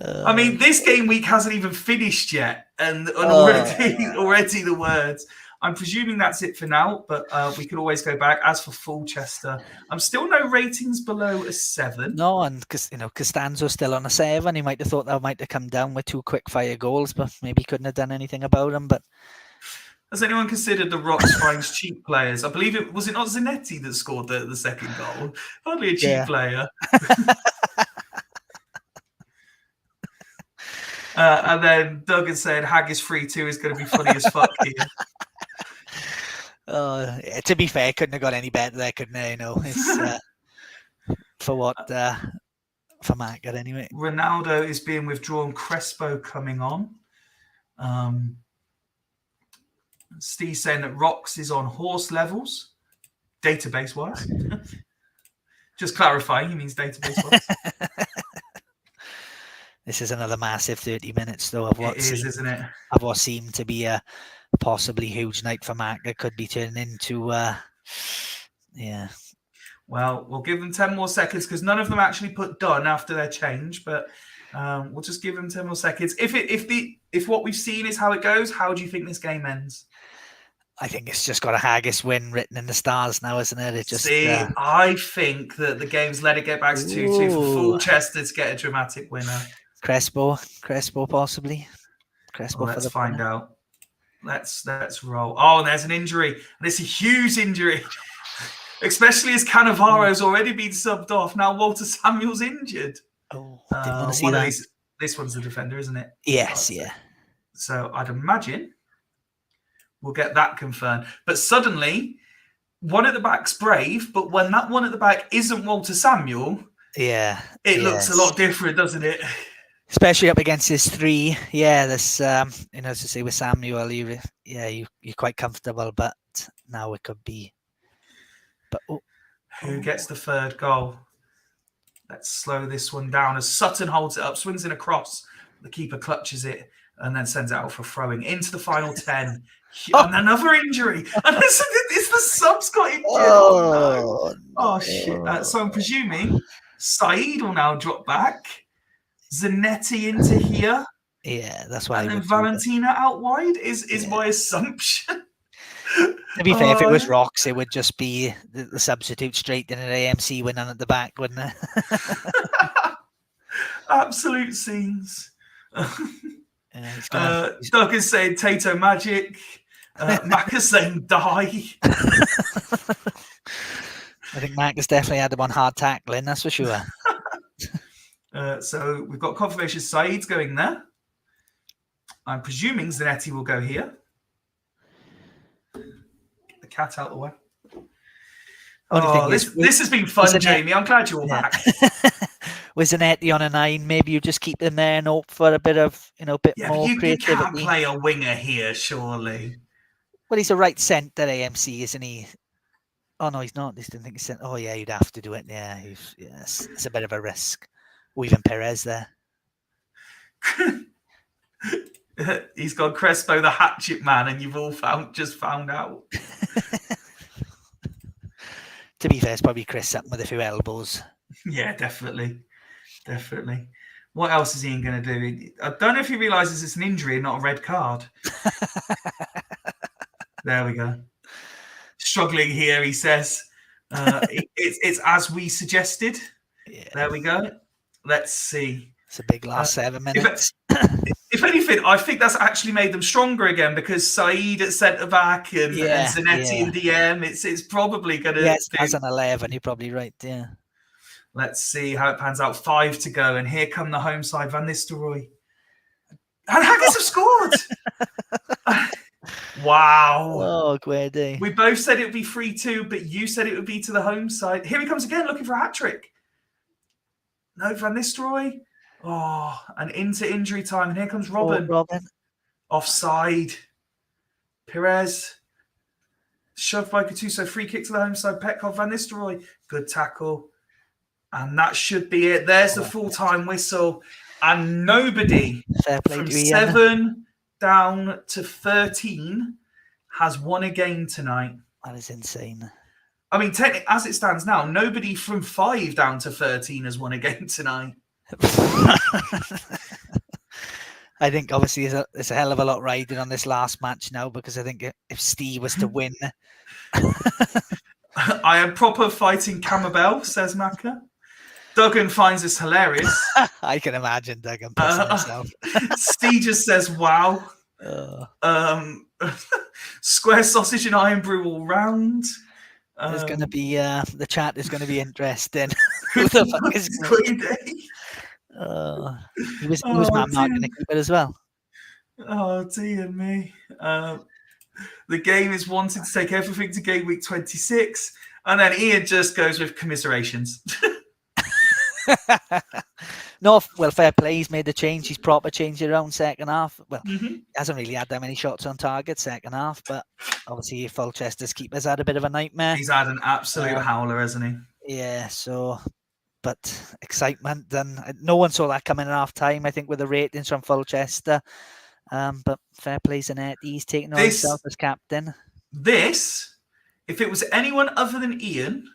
I mean, this game week hasn't even finished yet, and already the words. I'm presuming that's it for now, but we could always go back. As for Fulchester, I'm still no ratings below a 7. No, and because Costanzo's still on a 7. He might have thought that might have come down with 2 quick fire goals, but maybe couldn't have done anything about them. But has anyone considered the Rocks finds cheap players? I believe it was not Zanetti that scored the second goal. Hardly a cheap player. And then Duggan said Haggis 3-2 is going to be funny as fuck here. To be fair, couldn't have got any better there, couldn't they? It's for Mac anyway. Ronaldo is being withdrawn. Crespo coming on. Steve saying that Rocks is on horse levels, database wise. Just clarifying, he means database wise. This is another massive 30 minutes, though, of isn't it? Of what seemed to be a possibly huge night for Mac that could be turning into, Well, we'll give them 10 more seconds because none of them actually put done after their change, but we'll just give them 10 more seconds. If what we've seen is how it goes, how do you think this game ends? I think it's just got a Haggis win written in the stars now, isn't it? I think that the game's let it get back to 2-2 for Fulchester to get a dramatic winner. Crespo possibly. Let's find out. Let's roll. Oh, and there's an injury, and it's a huge injury, especially as Cannavaro's already been subbed off. Now Walter Samuel's injured. Oh, didn't want to see that. This one's the defender, isn't it? Yes, yeah. So I'd imagine we'll get that confirmed. But suddenly, one at the back's Brave, but when that one at the back isn't Walter Samuel, it looks a lot different, doesn't it? Especially up against his 3. Yeah, there's as I say with Samuel, you're quite comfortable, but now it could be. But who gets the third goal? Let's slow this one down as Sutton holds it up, swings in a cross. The keeper clutches it and then sends it out for throwing into the final 10. And another injury. And it's the subs got injured. Oh shit. So I'm presuming Saeed will now drop back. Zanetti into here. Yeah, that's why. And then Valentina out wide is my assumption. To be fair, if it was Rocks, it would just be the substitute straight in an AMC winning at the back, wouldn't it? Absolute scenes. Doug is saying Tato magic. Mac is saying die. I think Mac has definitely had the one hard tackling, that's for sure. So we've got confirmation Saeed's going there. I'm presuming Zanetti will go here. Get the cat out of the way. This has been fun, Jamie. I'm glad you're back. With Zanetti on a 9, maybe you just keep him there and hope for a bit of, more creativity. You can't play a winger here, surely. Well, he's a right centre AMC, isn't he? Oh no, he's not. I didn't think he's centre. Oh yeah, you'd have to do it. Yeah, it's a bit of a risk. Or even Perez there. He's got Crespo, the hatchet man, and you've all just found out. To be fair, it's probably Chris Sutton with a few elbows. Yeah, definitely. What else is Ian going to do? I don't know if he realises it's an injury and not a red card. There we go. Struggling here, he says. It's as we suggested. Yeah. There we go. Let's see. It's a big last 7 minutes. If anything, I think that's actually made them stronger again because Saeed at centre back and Zanetti and DM. It's probably going to. Yes, as an 11, you're probably right. Yeah. Let's see how it pans out. 5 to go, and here come the home side. Van Nistelrooy and Haggis have scored. Wow. Oh, great day. We both said it would be 3-2, but you said it would be to the home side. Here he comes again, looking for a hat trick. No, Van Nistelrooy. Oh, and into injury time. And here comes Robin. Offside. Perez. Shoved by Gattuso. Free kick to the home side. Petkov, Van Nistelrooy. Good tackle. And that should be it. There's the full-time whistle. And nobody from 7 down to 13 has won a game tonight. That is insane. I mean, technically, as it stands now, nobody from 5 down to 13 has won a game tonight. I think obviously there's a hell of a lot riding on this last match now, because I think if Steve was to win... I am proper fighting Camabel, says Macca. Duggan finds this hilarious. I can imagine Duggan pissing himself. Steve just says, wow. Square sausage and iron brew all round. There's going to be the chat is going to be interesting. Who the fuck is he was man marking the keeper as well. Oh dear me. The game is wanting to take everything to game week 26, and then Ian just goes with commiserations. No, well, fair play. He's made the change. He's proper changed it around second half. Well, he hasn't really had that many shots on target second half, but obviously Fulchester's keeper's had a bit of a nightmare. He's had an absolute howler, hasn't he? Yeah, so, but excitement, and no one saw that coming at half time, I think, with the ratings from Fulchester. But fair play, Zanetti. He's taking on himself as captain. This, if it was anyone other than Ian,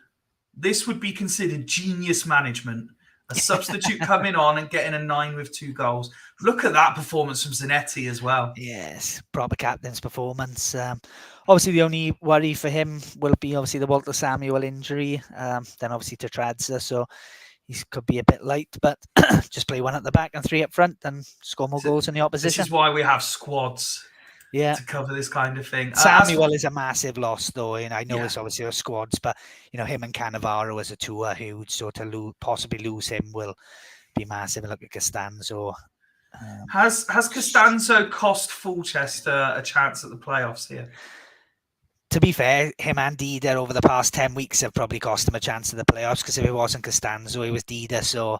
this would be considered genius management. A substitute coming on and getting a 9 with 2 goals. Look at that performance from Zanetti as well. Yes, proper captain's performance. Obviously, the only worry for him will be obviously the Walter Samuel injury. Then obviously to Tradza, so he could be a bit light. But just play 1 at the back and 3 up front and score more goals in the opposition. This is why we have squads. Yeah, to cover this kind of thing. Samuel is a massive loss, though, and I know it's obviously our squads, but him and Cannavaro as a two are huge. So to possibly lose him will be massive. And look at Costanzo. Has Costanzo cost Fulchester a chance at the playoffs here? To be fair, him and Dida over the past 10 weeks have probably cost him a chance at the playoffs, because if it wasn't Costanzo, it was Dida. So,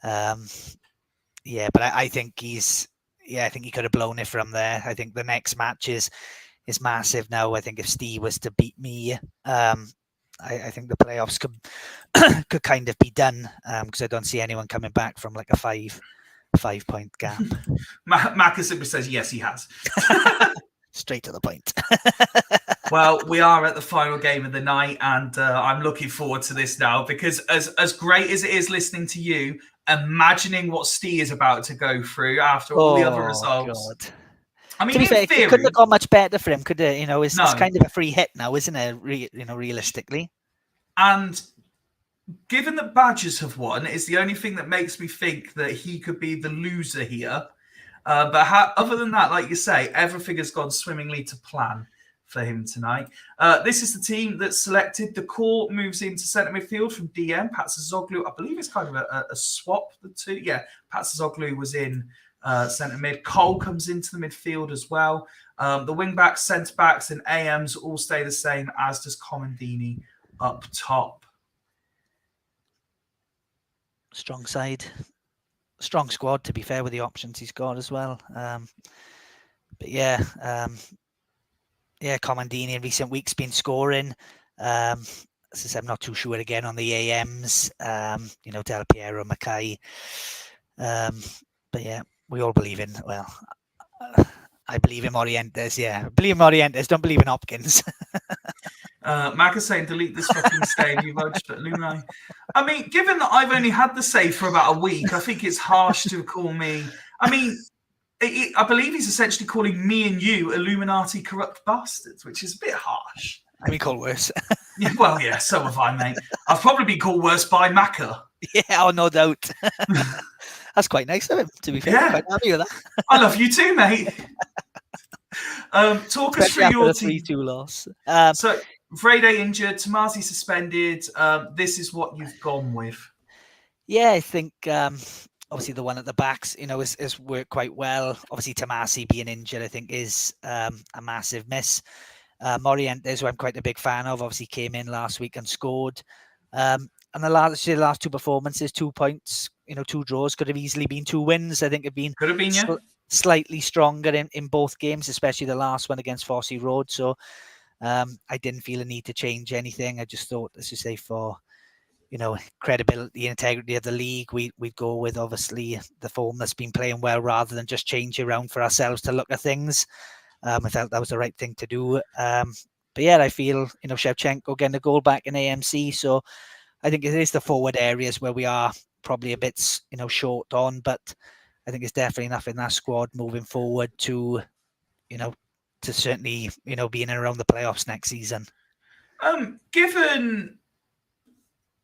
but I think I think he could have blown it from there. I think the next match is massive now. I think if Steve was to beat me, I think the playoffs could kind of be done, because I don't see anyone coming back from like a 5-point gap. Macca simply says, yes, he has. Straight to the point. Well, we are at the final game of the night, and I'm looking forward to this now, because as great as it is listening to you, imagining what Steve is about to go through after all the other results. God. I mean, to be fair, it couldn't have gone much better for him, could it? It's kind of a free hit now, isn't it? Realistically. And given that Badgers have won, it's the only thing that makes me think that he could be the loser here. But other than that, like you say, everything has gone swimmingly to plan for him tonight. This is the team that's selected. The core moves into centre midfield from DM. Patsazoglu, I believe it's kind of a swap, the two. Yeah, Patsazoglu was in centre mid. Cole comes into the midfield as well. The wing backs, centre backs, and AMs all stay the same, as does Comandini up top. Strong side. Strong squad, to be fair, with the options he's got as well. Comandini in recent weeks been scoring. As I said, I'm not too sure again on the AMs. Del Piero, Mackay. We all believe in. Well, I believe in Morientes. Yeah, I believe in Morientes. Don't believe in Hopkins. Maga saying, delete this fucking save. You've just Illuminati. I mean, given that I've only had the save for about a week, I think it's harsh to call me. I mean, I believe he's essentially calling me and you Illuminati corrupt bastards, which is a bit harsh. I've been called worse. Yeah, well, yeah, so have I, mate. I've probably been called worse by Maka. Yeah, oh, no doubt. That's quite nice of him, to be fair. Yeah. I'm quite happy with that. I love you too, mate. Talk us through your team. 3-2 loss. So, Vrede injured, Tomasi suspended. This is what you've gone with. Yeah, I think obviously the one at the backs, has worked quite well. Obviously, Tomasi being injured, I think, is a massive miss. Morientes, who I'm quite a big fan of, obviously came in last week and scored. And the last two performances, 2 points, 2 draws, could have easily been 2 wins. I think have been slightly stronger in both games, especially the last one against Fyfie Road. So I didn't feel a need to change anything. I just thought, as you say, for credibility, integrity of the league, we'd go with obviously the form that's been playing well rather than just change around for ourselves to look at things. I felt that was the right thing to do. But yeah, I feel, Shevchenko getting a goal back in AMC. So I think it is the forward areas where we are probably a bit, short on, but I think it's definitely enough in that squad moving forward to certainly, be in and around the playoffs next season. Given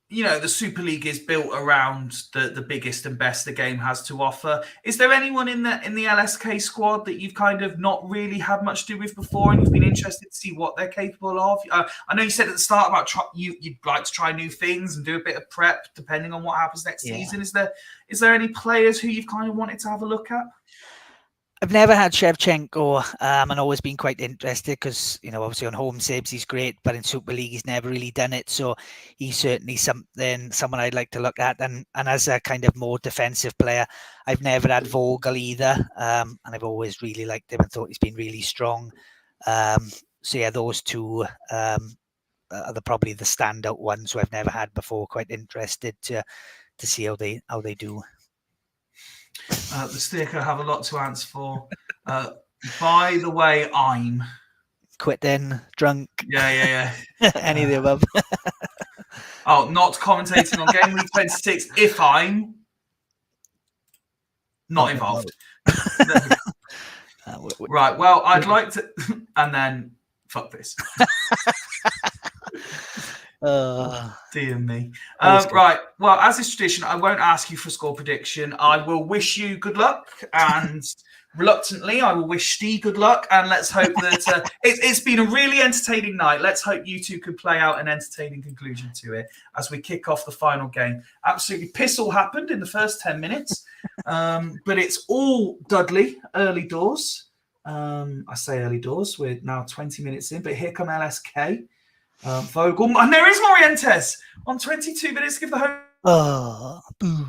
the Super League is built around the biggest and best the game has to offer. Is there anyone in the LSK squad that you've kind of not really had much to do with before, and you've been interested to see what they're capable of? I know you said at the start about you'd like to try new things and do a bit of prep depending on what happens next season. Is there any players who you've kind of wanted to have a look at? I've never had Shevchenko and always been quite interested because, obviously on home saves he's great, but in Super League he's never really done it. So he's certainly someone I'd like to look at. And as a kind of more defensive player, I've never had Vogel either. And I've always really liked him and thought he's been really strong. So yeah, those two are probably the standout ones who I've never had before. Quite interested to see how they do. The sticker have a lot to answer for. By the way, I'm quitting, drunk. Yeah. Any of the above. Not commentating on game week 26 if I'm not involved. Right. Well, I'd like to, and then fuck this. Dear me. Right. Well, as is tradition, I won't ask you for a score prediction. I will wish you good luck, and reluctantly, I will wish Steve good luck. And let's hope that it's been a really entertaining night. Let's hope you two can play out an entertaining conclusion to it as we kick off the final game. Absolutely piss all happened in the first 10 minutes, but it's all Dudley early doors. I say early doors. We're now 20 minutes in, but here come LSK. Vogel, and there is Morientes on 22 minutes. Give the home. Oh, boo.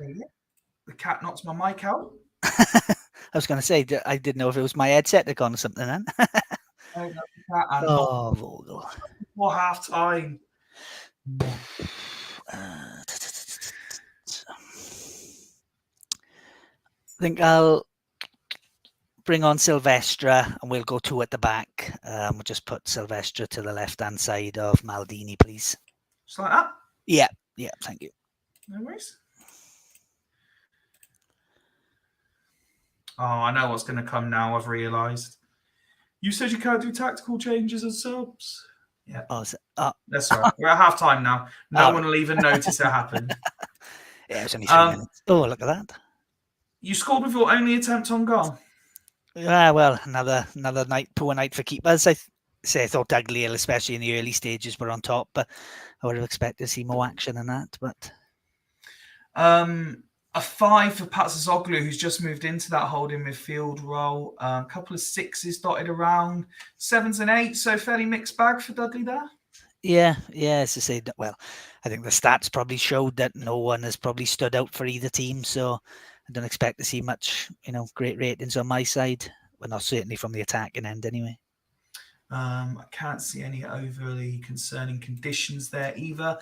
The cat knocks my mic out. I was going to say, I didn't know if it was my headset that gone or something then. Vogel. Before half time. I think I'll bring on Silvestre and we'll go 2 at the back. We'll just put Silvestre to the left-hand side of Maldini, please. Just like that? Yeah, thank you. No worries. Oh, I know what's going to come now, I've realised. You said you can't do tactical changes and subs. Yeah. That's all right. We're at half-time now. No one will even notice it happened. Yeah, it was only 3 minutes. Oh, look at that. You scored with your only attempt on goal. Yeah, well, another poor night for keepers. I thought Dagliel, especially in the early stages, were on top, but I would have expected to see more action than that. But a 5 for Patsazoglu, who's just moved into that holding midfield role. A couple of 6s dotted around, 7s and 8s, so fairly mixed bag for Dudley there. Yeah, as I say, well, I think the stats probably showed that no one has probably stood out for either team, so I don't expect to see much, great ratings on my side. Well, not certainly from the attacking end anyway. I can't see any overly concerning conditions there either.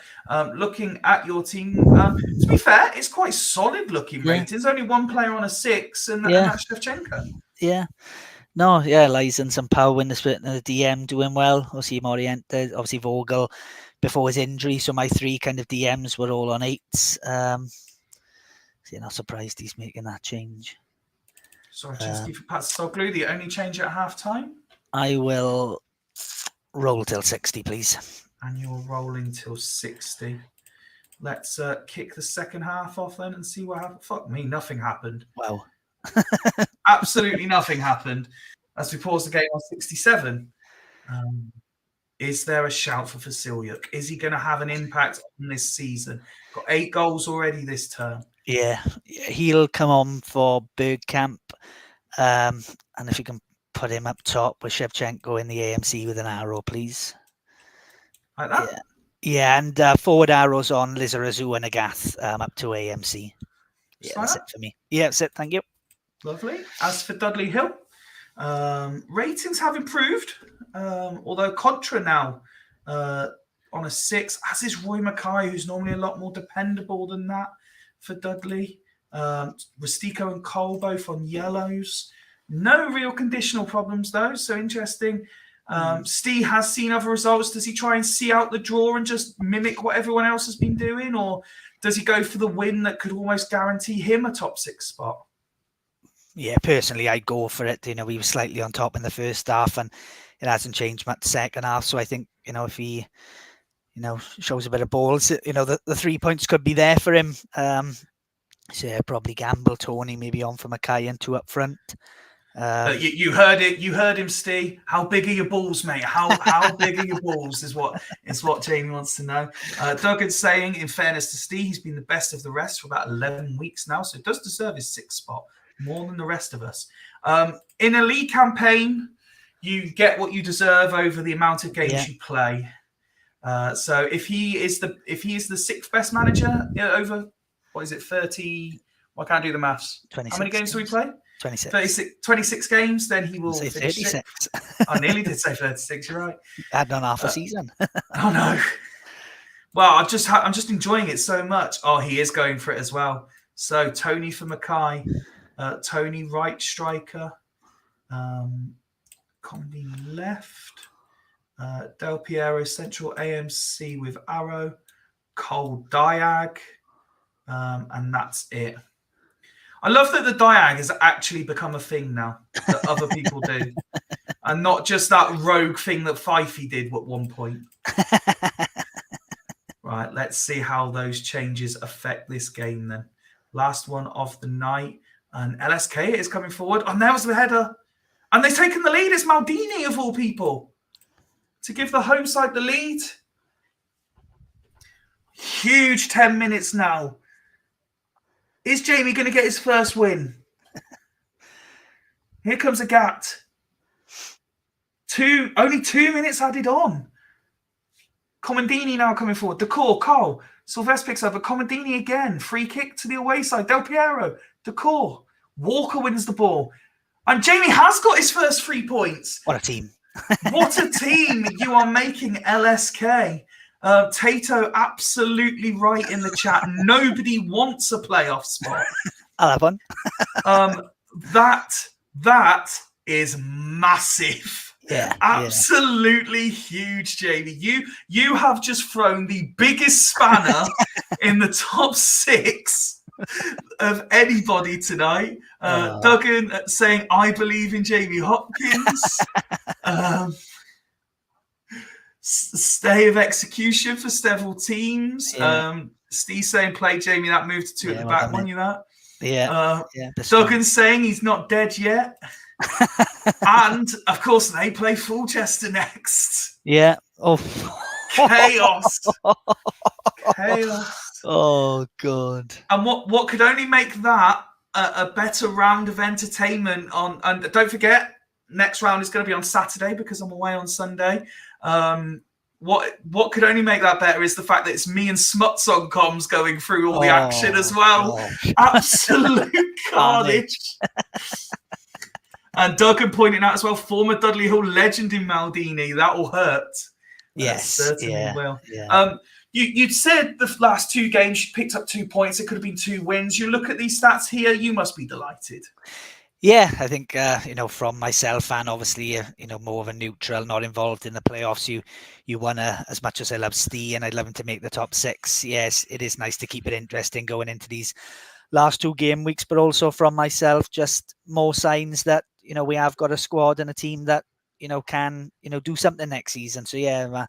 Looking at your team, to be fair, it's quite solid looking ratings. Only one player on a 6, and that's Shevchenko. Yeah. No, yeah, Lies and some power in the split and the DM doing well. Obviously Moriente, obviously Vogel before his injury. So my 3 kind of DMs were all on 8s. So you're not surprised he's making that change. Sarczynski for Pat Stoglu, the only change at half-time. I will roll till 60, please. And you're rolling till 60. Let's kick the second half off then and see what happened. Fuck me, nothing happened. Wow. Absolutely nothing happened. As we pause the game on 67. Is there a shout for Vasilyuk? Is he going to have an impact on this season? Got 8 goals already this term. Yeah, he'll come on for Bergkamp. And if you can put him up top with Shevchenko in the AMC with an arrow, please. Like that? Yeah, and forward arrows on Lizarazu and Agath up to AMC. Yeah, that's it for me. Yeah, that's it. Thank you. Lovely. As for Dudley Hill, ratings have improved, although Contra now on a 6, as is Roy Mackay, who's normally a lot more dependable than that for Dudley. Rustico and Cole both on yellows. No real conditional problems, though, so interesting. Steve has seen other results. Does he try and see out the draw and just mimic what everyone else has been doing, or does he go for the win that could almost guarantee him a top 6 spot? Yeah, personally, I'd go for it. You know, he was slightly on top in the first half, and it hasn't changed much second half. So I think, you know, if he, you know, shows a bit of balls, you know, the 3 points could be there for him. So yeah, probably gamble Tony maybe on for Mackay and 2 up front. You heard it. You heard him, Steve. How big are your balls, mate? How big are your balls is what Jamie wants to know. Duggan's saying, in fairness to Steve, he's been the best of the rest for about 11 weeks now, so does deserve his 6th spot more than the rest of us. In a league campaign, you get what you deserve over the amount of games you play. So if he is the 6th best manager over, what is it, 30? I can't do the maths. How many games do we play? 26 games, then he will finish 36. I nearly did say 36, you're right. Add on half a season. Oh, no. Well, I'm just enjoying it so much. Oh, he is going for it as well. So Tony for Mackay. Tony, right striker. Combi left. Del Piero, central AMC with arrow. Cole Diag. And that's it. I love that the Diag has actually become a thing now that other people do. And not just that rogue thing that Fyfie did at one point. Right, let's see how those changes affect this game then. Last one of the night. And LSK is coming forward. And there was the header. And they've taken the lead. It's Maldini, of all people, to give the home side the lead. Huge 10 minutes now. Is Jamie going to get his first win? Here comes a Gat. Only 2 minutes added on. Comandini now coming forward. Decor, Cole. Sylvester picks over. Comandini again. Free kick to the away side. Del Piero. Decor. Walker wins the ball. And Jamie has got his first 3 points. What a team. What a team you are making, LSK. Tato, absolutely right in the chat. Nobody wants a playoff spot. I'll have one. That is massive. Yeah, absolutely huge, Jamie. You have just thrown the biggest spanner in the top 6 of anybody tonight. Duggan saying, "I believe in Jamie Hopkins." Stay of execution for several teams. Steve saying, "Play Jamie that move to 2 at the back." Won you that? Yeah. Duggan's saying he's not dead yet. And of course, they play Fulchester next. Yeah. Oh, chaos! Chaos! Oh God! And what could only make that a better round of entertainment on? And don't forget, next round is going to be on Saturday because I'm away on Sunday. What could only make that better is the fact that it's me and Smuts on comms going through all the action as well. Absolute carnage. And Duggan pointing out as well, former Dudley Hall legend in Maldini. That will hurt. Yes, certainly will. Yeah. You'd said the last 2 games you picked up 2 points. It could have been 2 wins. You look at these stats here, you must be delighted. Yeah, I think from myself and obviously more of a neutral, not involved in the playoffs. You want to, as much as I love Steve and I'd love him to make the top 6. Yes, it is nice to keep it interesting going into these last 2 game weeks, but also from myself, just more signs that we have got a squad and a team that can do something next season. So yeah, I'm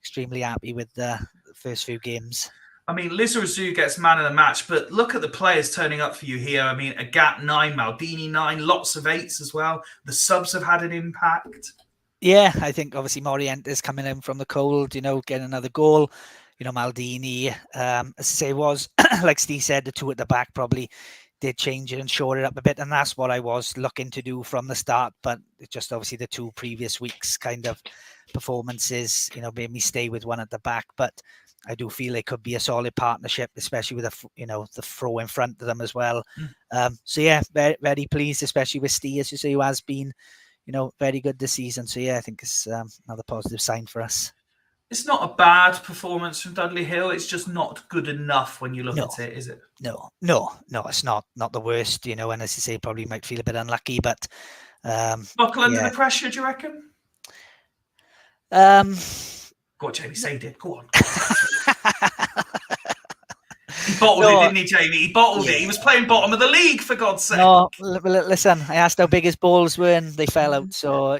extremely happy with the first few games. I mean, Lizarazu gets man of the match, but look at the players turning up for you here. I mean, Agat 9, Maldini 9, lots of 8s as well. The subs have had an impact. Yeah, I think obviously Morientes coming in from the cold, getting another goal. Maldini, as I say, was, like Steve said, the 2 at the back probably did change it and shore it up a bit. And that's what I was looking to do from the start. But just obviously the 2 previous weeks kind of performances, made me stay with 1 at the back. But I do feel it could be a solid partnership, especially with the throw in front of them as well. So yeah, very, very pleased, especially with Steve, as you say, who has been very good this season. So yeah, I think it's another positive sign for us. It's not a bad performance from Dudley Hill. It's just not good enough when you look at it, is it? No, it's not the worst, and as you say, probably might feel a bit unlucky, but buckle under the pressure, do you reckon? Go on, Jamie, say it. Go on. He bottled it, didn't he, Jamie? He bottled it. He was playing bottom of the league, for God's sake. No, listen, I asked how big his balls were and they fell out. So,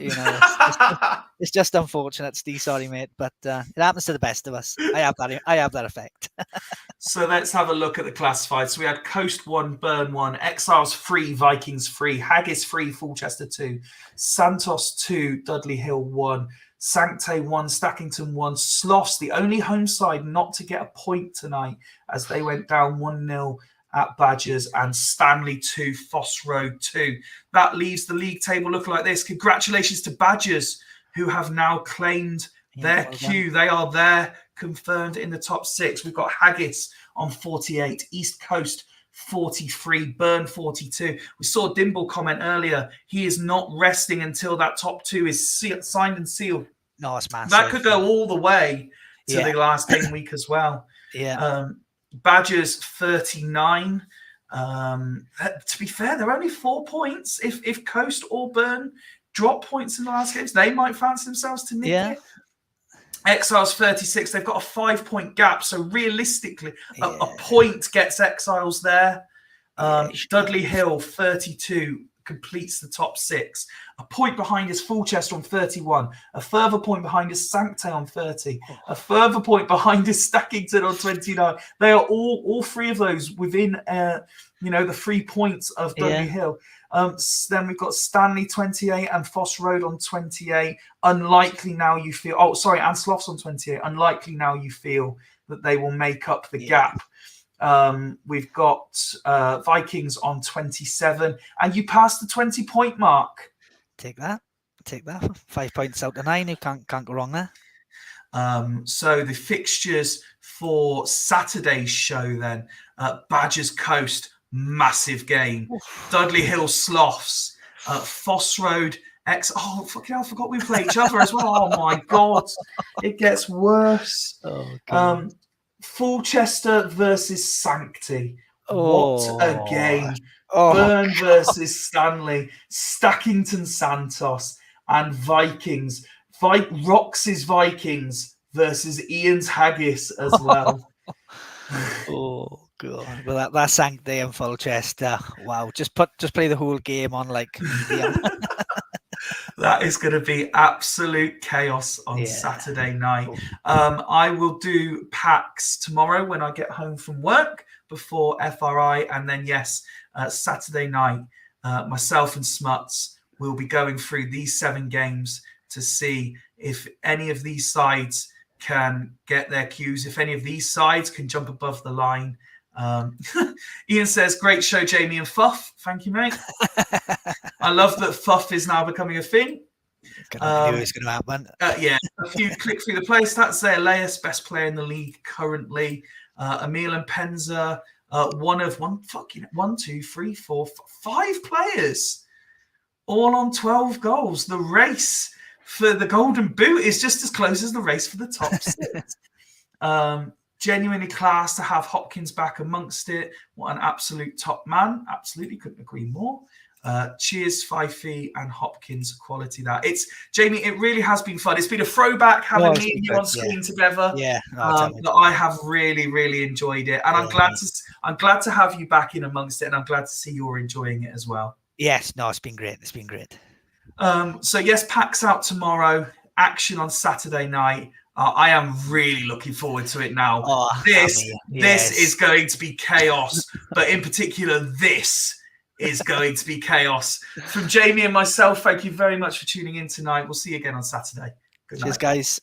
it's just unfortunate, Steve. Sorry, mate. But it happens to the best of us. I have that effect. So let's have a look at the classified. So we had Coast 1, Burn 1, Exiles 3, Vikings 3, Haggis 3, Fulchester 2, Santos 2, Dudley Hill 1, Sancte 1, Stackington 1, Sloss, the only home side not to get a point tonight as they went down 1-0 at Badgers, and Stanley 2, Foss Road 2. That leaves the league table looking like this. Congratulations to Badgers, who have now claimed their queue. They are there, confirmed in the top 6. We've got Haggis on 48, East Coast 43, Burn 42. We saw Dimble comment earlier. He is not resting until that top 2 is signed and sealed. No, it's massive. That could go all the way to the last game week as well. Yeah. Badgers 39. To be fair, they're only 4 points. If Coast or Burn drop points in the last games, they might fancy themselves to nick it. Exiles 36. They've got a 5-point gap. So realistically, a point gets Exiles there. Dudley Hill 32 completes the top 6. A point behind is Fulchester on 31. A further point behind is Sancte on 30. A further point behind is Stackington on 29. They are all 3 of those within the 3 points of Dudley Hill. Then we've got Stanley 28 and Foss Road on 28. Unlikely now you feel. Oh, sorry, and Sloths on 28. Unlikely now you feel that they will make up the gap. We've got Vikings on 27, and you passed the 20-point mark. Take that. 5 points out of 9. You can't go wrong there. So the fixtures for Saturday's show then: Badgers Coast, massive game. Dudley Hill Sloths, Foss Road Oh, fucking hell, I forgot we play each other as well. Oh my God, it gets worse. Fulchester versus Sancte. What a game. Burn versus Stanley, Stackington Santos, and Vikings. Rox's Vikings versus Ian's Haggis as well. Oh God! Well, that Sancte and Fulchester. Wow! Just play the whole game on like medium. That is going to be absolute chaos on Saturday night. I will do packs tomorrow when I get home from work before FRI, and then Saturday night, myself and Smuts will be going through these 7 games to see if any of these sides can get their cues, if any of these sides can jump above the line. Ian says, great show, Jamie and Fyfie. Thank you, mate. I love that Fyfie is now becoming a thing. I knew it was going to happen. A few click through the play stats there. Leias, best player in the league currently. Emil and Penza, one of 5 players, all on 12 goals. The race for the Golden Boot is just as close as the race for the top 6. Genuinely class to have Hopkins back amongst it. What an absolute top man. Absolutely couldn't agree more. Cheers, Fyfie and Hopkins. Quality that. It's Jamie. It really has been fun. It's been a throwback having me and you on screen together. Yeah, but I have really enjoyed it, and I'm glad to have you back in amongst it, and I'm glad to see you're enjoying it as well. Yes, no, it's been great. It's been great. So yes, PAX out tomorrow. Action on Saturday night. I am really looking forward to it now. This is going to be chaos, but in particular, this is going to be chaos. From Jamie and myself, thank you very much for tuning in tonight. We'll see you again on Saturday. Good night. Cheers, guys.